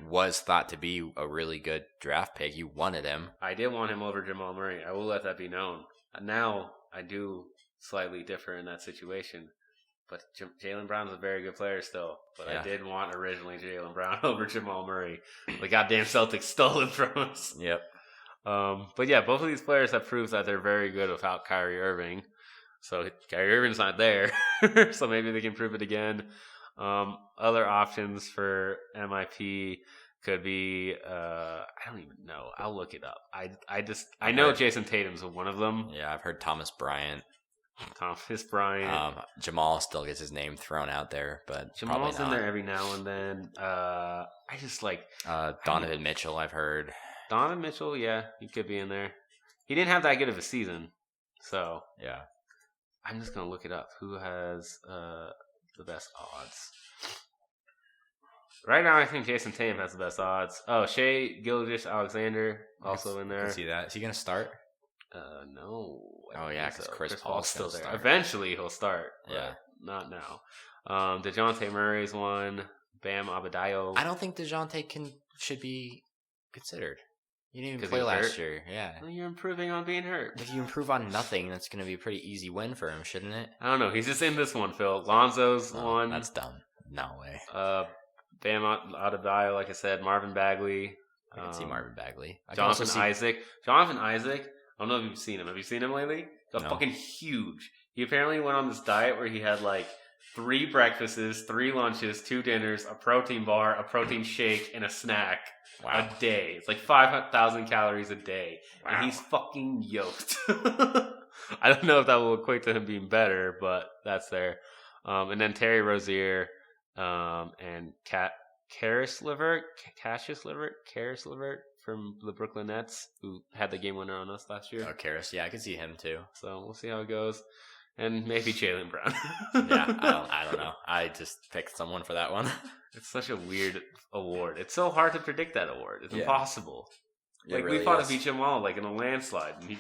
was thought to be a really good draft pick. You wanted him. I did want him over Jamal Murray. I will let that be known. Now, I do slightly differ in that situation. But Jaylen Brown's a very good player still. But I did want originally Jaylen Brown over Jamal Murray. The goddamn Celtics stole him from us. Yep. But yeah, both of these players have proved that they're very good without Kyrie Irving. So Kyrie Irving's not there. So maybe they can prove it again. Other options for MIP could be I don't even know. I'll look it up. I know Jason Tatum's one of them. Yeah, I've heard Thomas Bryant. Thomas Bryant. Jamal still gets his name thrown out there, but Jamal's in there every now and then. I just like Donovan Mitchell. I've heard Donovan Mitchell. Yeah, he could be in there. He didn't have that good of a season, so yeah. I'm just gonna look it up. Who has the best odds? Right now, I think Jason Tatum has the best odds. Oh, Shea Gilgeous-Alexander also in there. I can see that. Is he gonna start? No. Oh yeah, because Chris Paul's still there. Start. Eventually, he'll start. Yeah, not now. DeJounte Murray's one. Bam Adebayo. I don't think DeJounte should be considered. You didn't even play he was last hurt? year. Yeah. Well, you're improving on being hurt. If you improve on nothing, that's going to be a pretty easy win for him, shouldn't it? I don't know. He's just in this one, Phil. Lonzo's one. That's dumb. No way. Bam Adebayo, like I said. Marvin Bagley. I can see Marvin Bagley. Jonathan Isaac. Jonathan Isaac. I don't know if you've seen him. Have you seen him lately? He's No. fucking huge. He apparently went on this diet where he had like 3 breakfasts, 3 lunches, 2 dinners, a protein bar, a protein shake, and a snack a day. It's like 5,000 calories a day. Wow. And he's fucking yoked. I don't know if that will equate to him being better, but that's there. And then Terry Rozier and Cassius Levert from the Brooklyn Nets, who had the game winner on us last year. Oh, Karras. Yeah, I can see him too. So we'll see how it goes. And maybe Jaylen Brown. Yeah, I don't know. I just picked someone for that one. It's such a weird award. It's so hard to predict that award. It's impossible. It We thought to beat Jamal like in a landslide, and he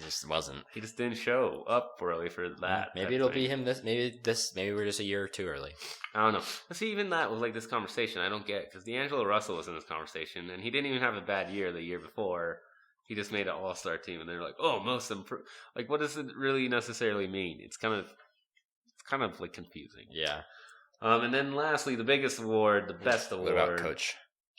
just wasn't. He just didn't show up early for that. Maybe it'll be him. Maybe we're just a year or two early. I don't know. But see, even that was like this conversation. I don't get because D'Angelo Russell was in this conversation, and he didn't even have a bad year the year before. He just made an all-star team, and they're like, "Oh, most improved." Like, what does it really necessarily mean? It's kind of like confusing. Yeah. And then lastly, the biggest award, the best award. What about coach?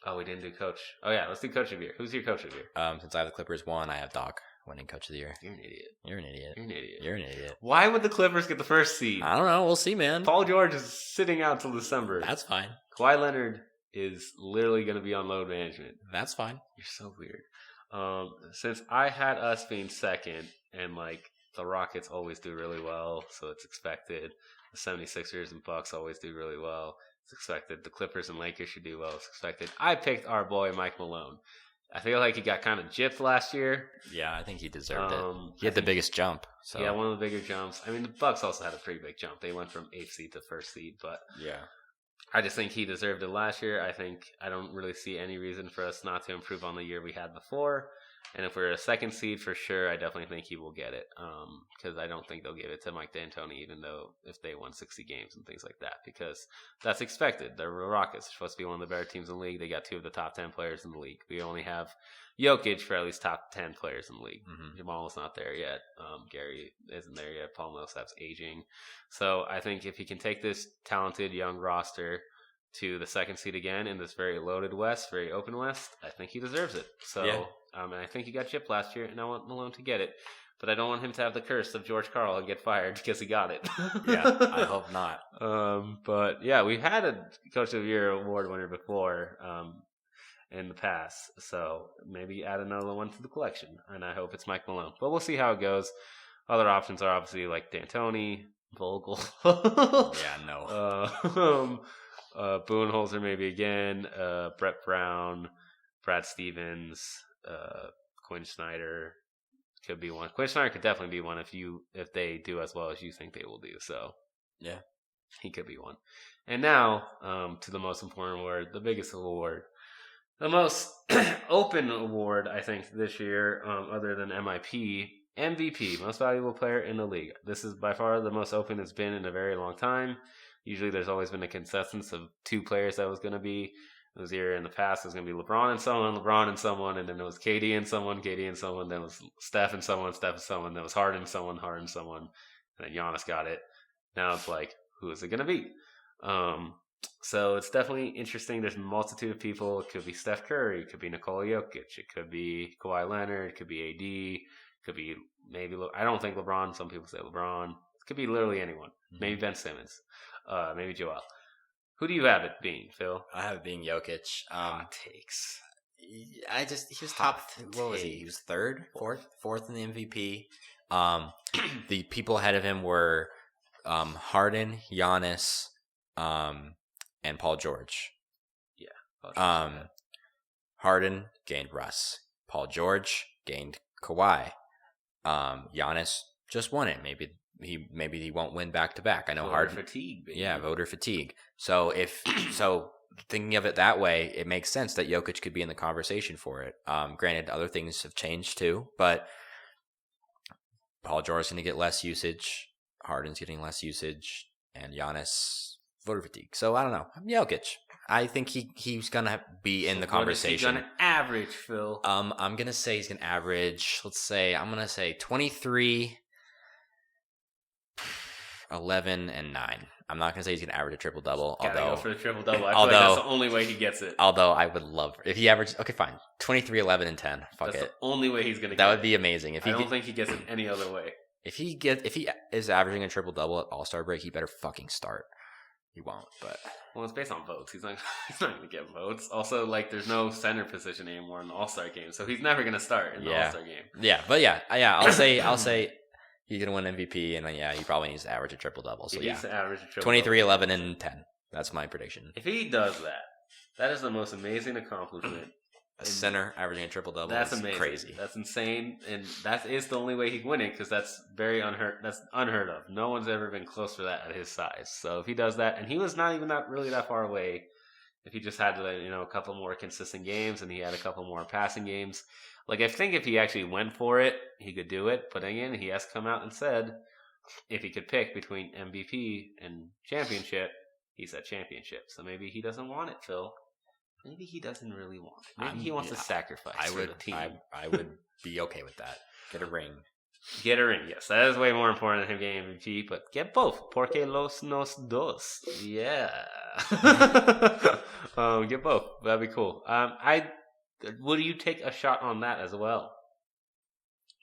Oh, we didn't do coach. Oh yeah, let's do coach of the year. Who's your coach of the year? Since I have the Clippers won, I have Doc winning coach of the year. You're an idiot. You're an idiot. You're an idiot. You're an idiot. Why would the Clippers get the first seed? I don't know. We'll see, man. Paul George is sitting out till December. That's fine. Kawhi Leonard is literally going to be on load management. That's fine. You're so weird. Since I had us being second, and like the Rockets always do really well, so it's expected. The 76ers and Bucks always do really well. It's expected. The Clippers and Lakers should do well. It's expected. I picked our boy Mike Malone. I feel like he got kind of gypped last year. Yeah, I think he deserved it. He had the biggest jump. So. Yeah, one of the bigger jumps. I mean, the Bucks also had a pretty big jump. They went from 8th seed to 1st seed, but yeah, I just think he deserved it last year. I don't really see any reason for us not to improve on the year we had before. And if we're a 2nd seed for sure, I definitely think he will get it. Because I don't think they'll give it to Mike D'Antoni, even though if they won 60 games and things like that, because that's expected. They're the Rockets. They're supposed to be one of the better teams in the league. They got 2 of the top 10 players in the league. We only have Jokic for at least top 10 players in the league. Mm-hmm. Jamal is not there yet. Gary isn't there yet. Paul Millsap's aging. So I think if he can take this talented young roster to the 2nd seed again in this very loaded West, very open West, I think he deserves it. So, yeah. And I think he got chipped last year, and I want Malone to get it. But I don't want him to have the curse of George Karl and get fired because he got it. Yeah, I hope not. But yeah, we've had a Coach of the Year award winner before in the past. So maybe add another one to the collection, and I hope it's Mike Malone. But we'll see how it goes. Other options are obviously like D'Antoni, Vogel. Yeah, no. Budenholzer maybe again, Brett Brown, Brad Stevens, Quinn Snyder could be one. Quinn Snyder could definitely be one if they do as well as you think they will do. So yeah, he could be one. And now to the most important award, the biggest award, the most open award I think this year, other than MIP, MVP, most valuable player in the league. This is by far the most open it's been in a very long time. Usually there's always been a consensus of 2 players that was going to be. It was here in the past, it was going to be LeBron and someone, and then it was KD and someone, then it was Steph and someone, then it was Harden and someone, and then Giannis got it. Now it's like, who is it going to be? So it's definitely interesting. There's a multitude of people. It could be Steph Curry, it could be Nikola Jokic, it could be Kawhi Leonard, it could be AD, it could be maybe, I don't think LeBron, some people say LeBron. It could be literally anyone. Maybe Ben Simmons. Maybe Joel. Who do you have it being, Phil? I have it being Jokic. Hot takes. He was top. What was he? He was third, fourth in the MVP. The people ahead of him were Harden, Giannis, and Paul George. Yeah. Harden gained Russ. Paul George gained Kawhi. Giannis just won it. Maybe he won't win back to back. I know voter fatigue. Baby. Yeah, voter fatigue. So thinking of it that way, it makes sense that Jokic could be in the conversation for it. Granted, other things have changed too, but Paul George's going to get less usage. Harden's getting less usage, and Giannis voter fatigue. So I don't know. Jokic. I think he's gonna be in the conversation. What is he gonna average, Phil? I'm gonna say he's gonna average. I'm gonna say 23, 11, and 9. I'm not gonna say he's gonna average a triple double. Gotta go for the triple double. I feel like that's the only way he gets it. Although I would love if he averages. Okay, fine. 23, 11, and 10. Fuck that's it. The only way he's gonna. That would be amazing. I don't think he gets it any other way. If he is averaging a triple double at All-Star break, he better fucking start. He won't, but it's based on votes. He's not going to get votes. Also, there's no center position anymore in the All-Star game, so he's never going to start in the All-Star game. Yeah, but I'll say he's going to win MVP, and he probably needs to average a triple double. So he needs to average a triple 23, 11, and 10. That's my prediction. If he does that, that is the most amazing accomplishment. A center averaging a triple double. That's amazing. Crazy. That's insane, and that is the only way he can win it because that's That's unheard of. No one's ever been close to that at his size. So if he does that, and he was not even really that far away, if he just had a couple more consistent games and he had a couple more passing games, I think if he actually went for it, he could do it. But again, he has come out and said if he could pick between MVP and championship, he said championship. So maybe he doesn't want it, Phil. Maybe he doesn't really want it. Maybe he wants to sacrifice for the team. I would be okay with that. Get a ring. Get a ring, yes. That is way more important than him getting MVP, but get both. Porque los nos dos. Yeah. Get both. That'd be cool. Would you take a shot on that as well?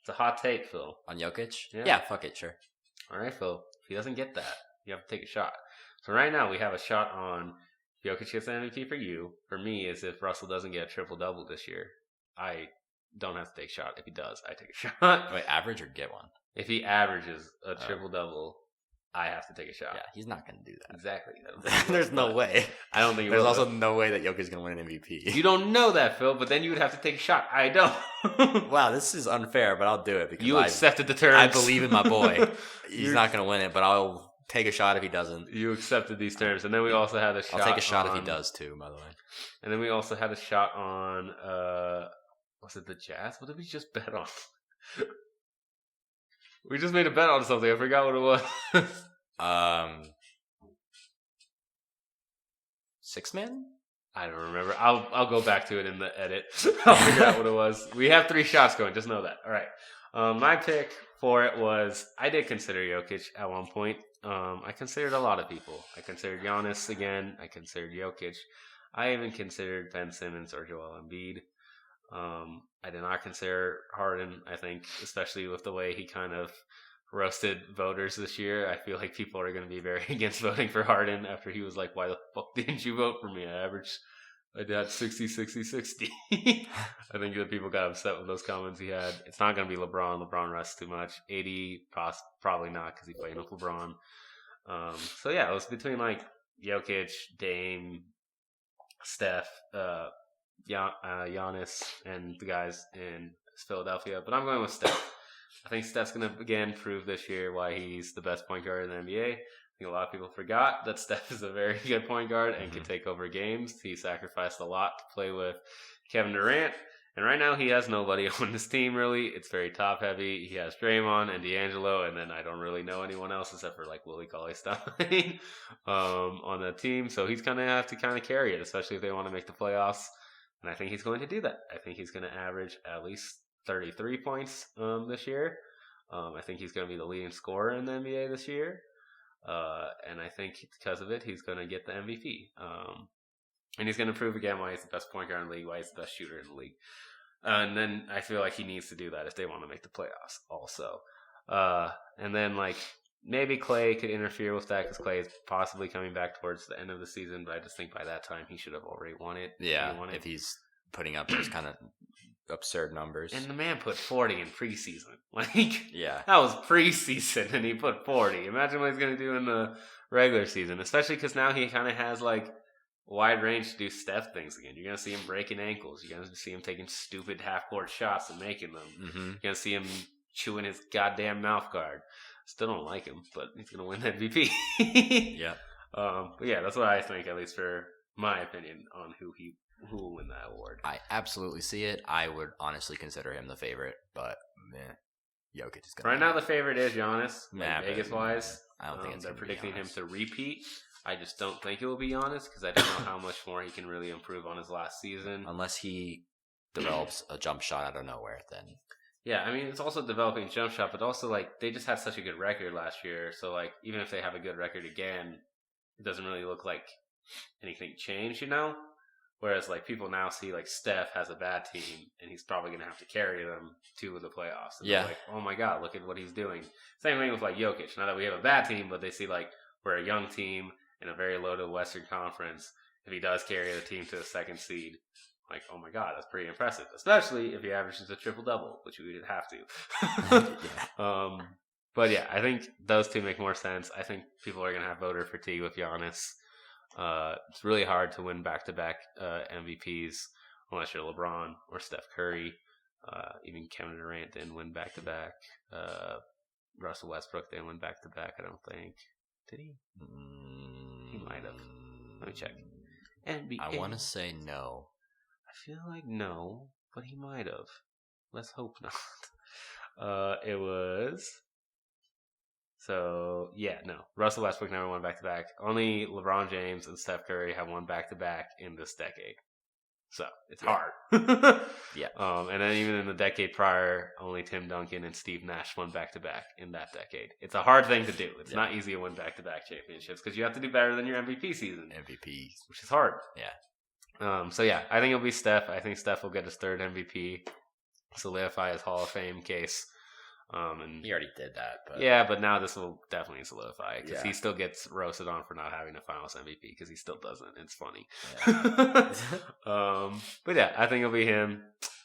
It's a hot take, Phil. On Jokic? Yeah, fuck it, sure. All right, Phil. If he doesn't get that, you have to take a shot. So right now we have a shot on Jokic gets the MVP for you. For me, is if Russell doesn't get a triple-double this year, I don't have to take a shot. If he does, I take a shot. Wait, average or get one? If he averages a triple-double, I have to take a shot. Yeah, he's not going to do that. Exactly. There's no way. I don't think there's also no way that Jokic is going to win an MVP. You don't know that, Phil, but then you would have to take a shot. I don't. Wow, this is unfair, but I'll do it because you accepted the terms. I believe in my boy. He's not going to win it, but I'll take a shot if he doesn't. You accepted these terms, and then we also had a shot. I'll take a shot if he does too. By the way, and then we also had a shot on. Was it the Jazz? What did we just bet on? We just made a bet on something. I forgot what it was. 6-man. I don't remember. I'll go back to it in the edit. I'll figure out what it was. We have 3 shots going. Just know that. All right. My pick for it was I did consider Jokic at one point. I considered a lot of people. I considered Giannis again. I considered Jokic. I even considered Ben Simmons or Joel Embiid. I did not consider Harden. I think, especially with the way he kind of roasted voters this year, I feel like people are going to be very against voting for Harden after he was like, "Why the fuck didn't you vote for me? I had 60, 60, 60." I think that people got upset with those comments he had. It's not going to be LeBron. LeBron rests too much. AD, probably not because he played with LeBron. So yeah, it was between like Jokic, Dame, Steph, Giannis, and the guys in Philadelphia. But I'm going with Steph. I think Steph's going to, again, prove this year why he's the best point guard in the NBA. I think a lot of people forgot that Steph is a very good point guard and can take over games. He sacrificed a lot to play with Kevin Durant. And right now he has nobody on his team, really. It's very top-heavy. He has Draymond and D'Angelo, and then I don't really know anyone else except for, like, Willie Cauley-Stein on the team. So he's going to have to kind of carry it, especially if they want to make the playoffs. And I think he's going to do that. I think he's going to average at least 33 points this year. I think he's going to be the leading scorer in the NBA this year. And I think because of it, he's going to get the MVP. And he's going to prove again why he's the best point guard in the league, why he's the best shooter in the league. And then I feel like he needs to do that if they want to make the playoffs also. And then like maybe Clay could interfere with that because Clay is possibly coming back towards the end of the season. But I just think by that time he should have already won it. Yeah, if he's putting up those kind of absurd numbers. And the man put 40 in preseason. Yeah, that was preseason, and he put 40. Imagine what he's going to do in the regular season, especially because now he kind of has wide range to do Steph things again. You're going to see him breaking ankles. You're going to see him taking stupid half-court shots and making them. Mm-hmm. You're going to see him chewing his goddamn mouth guard. Still don't like him, but he's going to win the MVP. Yeah. But yeah, that's what I think, at least for my opinion, on who will win that award. I absolutely see it. I would honestly consider him the favorite, but Jokic is going right now the favorite is Giannis, Vegas-wise. I don't think it's they're predicting him to repeat. I just don't think it will be Giannis because I don't know how much more he can really improve on his last season. Unless he develops a jump shot out of nowhere, then. Yeah, I mean, it's also developing a jump shot, but also, they just had such a good record last year. So, even if they have a good record again, it doesn't really look like anything changed, Whereas, people now see, Steph has a bad team, and he's probably going to have to carry them to the playoffs. And yeah. They're oh, my God, look at what he's doing. Same thing with, Jokic. Not that we have a bad team, but they see, we're a young team in a very loaded Western Conference. If he does carry the team to the second seed, oh, my God, that's pretty impressive. Especially if he averages a triple-double, which we would have to. Yeah. But, yeah, I think those two make more sense. I think people are going to have voter fatigue with Giannis. It's really hard to win back-to-back MVPs unless you're LeBron or Steph Curry. Even Kevin Durant didn't win back-to-back. Russell Westbrook didn't win back-to-back, I don't think. Did he? He might have. Let me check. NBA. I want to say no. I feel like no, but he might have. Let's hope not. It was... So, yeah, no. Russell Westbrook never won back-to-back. Only LeBron James and Steph Curry have won back-to-back in this decade. So, it's hard. Yeah. And then even in the decade prior, only Tim Duncan and Steve Nash won back-to-back in that decade. It's a hard thing to do. It's not easy to win back-to-back championships because you have to do better than your MVP season. MVP. Which is hard. Yeah. So, yeah, I think it'll be Steph. I think Steph will get his third MVP, solidify his Hall of Fame case. And he already did that. But. Yeah, but now this will definitely solidify because he Yeah. still gets roasted on for not having a Finals MVP because he still doesn't. It's funny. Yeah. But yeah, I think it'll be him.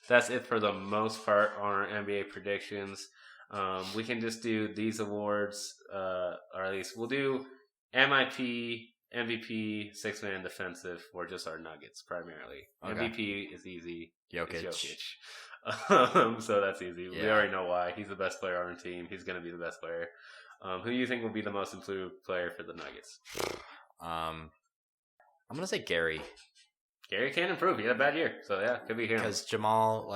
That's it for the most part on our NBA predictions. We can just do these awards, or at least we'll do MIP, MVP, six-man defensive for just our Nuggets primarily. Okay. MVP is easy. Jokic. It's Jokic. So that's easy. We Yeah. already know why. He's the best player on our team. He's going to be the best player. Who do you think will be the most improved player for the Nuggets? I'm going to say Gary. Gary can improve. He had a bad year. So, yeah, could be him. Because Jamal,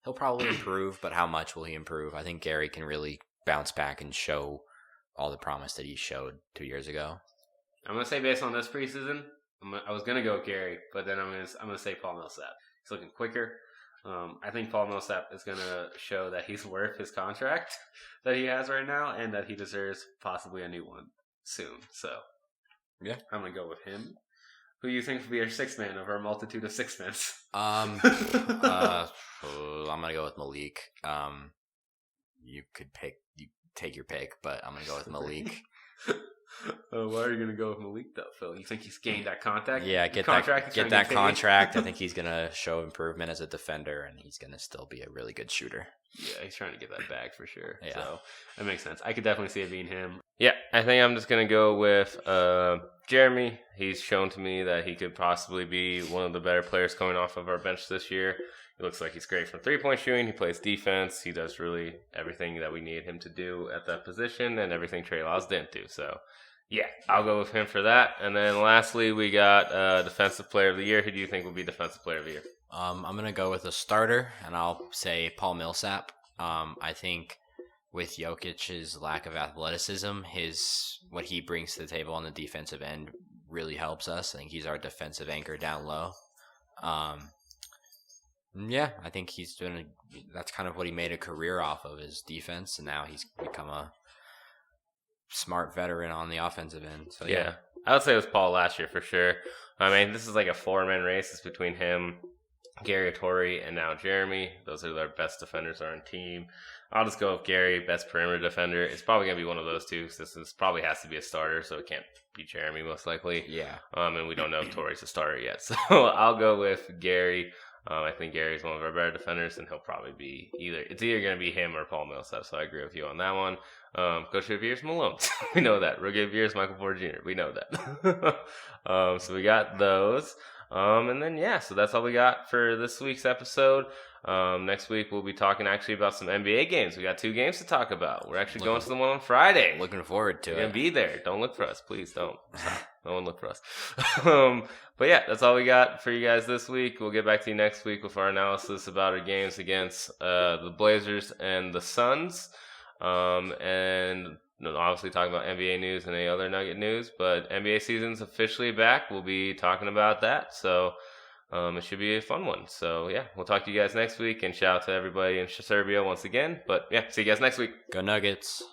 he'll probably improve, but how much will he improve? I think Gary can really bounce back and show all the promise that he showed 2 years ago. I'm going to say based on this preseason, I was going to go with Gary, but then I'm going to say Paul Millsap. He's looking quicker. I think Paul Millsap is going to show that he's worth his contract that he has right now and that he deserves possibly a new one soon. So, yeah, I'm going to go with him. Who do you think will be our sixth man over a multitude of six men? I'm going to go with Malik. You could take your pick, but I'm going to go with Malik. Why are you going to go with Malik, though, Phil? You think he's gained that contact? Yeah, get that contract. I think he's going to show improvement as a defender, and he's going to still be a really good shooter. Yeah, he's trying to get that bag for sure. Yeah. So that makes sense. I could definitely see it being him. Yeah, I think I'm just going to go with Jeremy. He's shown to me that he could possibly be one of the better players coming off of our bench this year. He looks like he's great from three-point shooting. He plays defense. He does really everything that we need him to do at that position and everything Trey Lyles didn't do. So, yeah, I'll go with him for that. And then lastly, we got Defensive Player of the Year. Who do you think will be Defensive Player of the Year? I'm going to go with a starter, and I'll say Paul Millsap. I think with Jokic's lack of athleticism, what he brings to the table on the defensive end really helps us. I think he's our defensive anchor down low. Yeah, I think that's kind of what he made a career off of, his defense, and now he's become a smart veteran on the offensive end. So yeah. I would say it was Paul last year for sure. I mean, this is like a four-man race. It's between him Gary, Torrey, and now Jeremy. Those are their best defenders on our team. I'll just go with Gary, best perimeter defender. It's probably going to be one of those two. This probably has to be a starter, so it can't be Jeremy most likely. Yeah. And we don't know if Torrey's a starter yet. So I'll go with Gary. I think Gary's one of our better defenders, and he'll probably be it's either going to be him or Paul Millsap. So I agree with you on that one. Coach Rivier's Malone. We know that. Rookie of Year's Michael Porter Jr. We know that. So we got those. And then, so that's all we got for this week's episode. Next week, we'll be talking actually about some NBA games. We got 2 games to talk about. We're actually going to the one on Friday. Looking forward to it. We're going to be there. Don't look for us. Please don't. No one look for us. But that's all we got for you guys this week. We'll get back to you next week with our analysis about our games against the Blazers and the Suns. And obviously talking about NBA news and any other Nugget news, but NBA season's officially back. We'll be talking about that, so it should be a fun one. So we'll talk to you guys next week, and shout out to everybody in Serbia once again. But see you guys next week. Go Nuggets.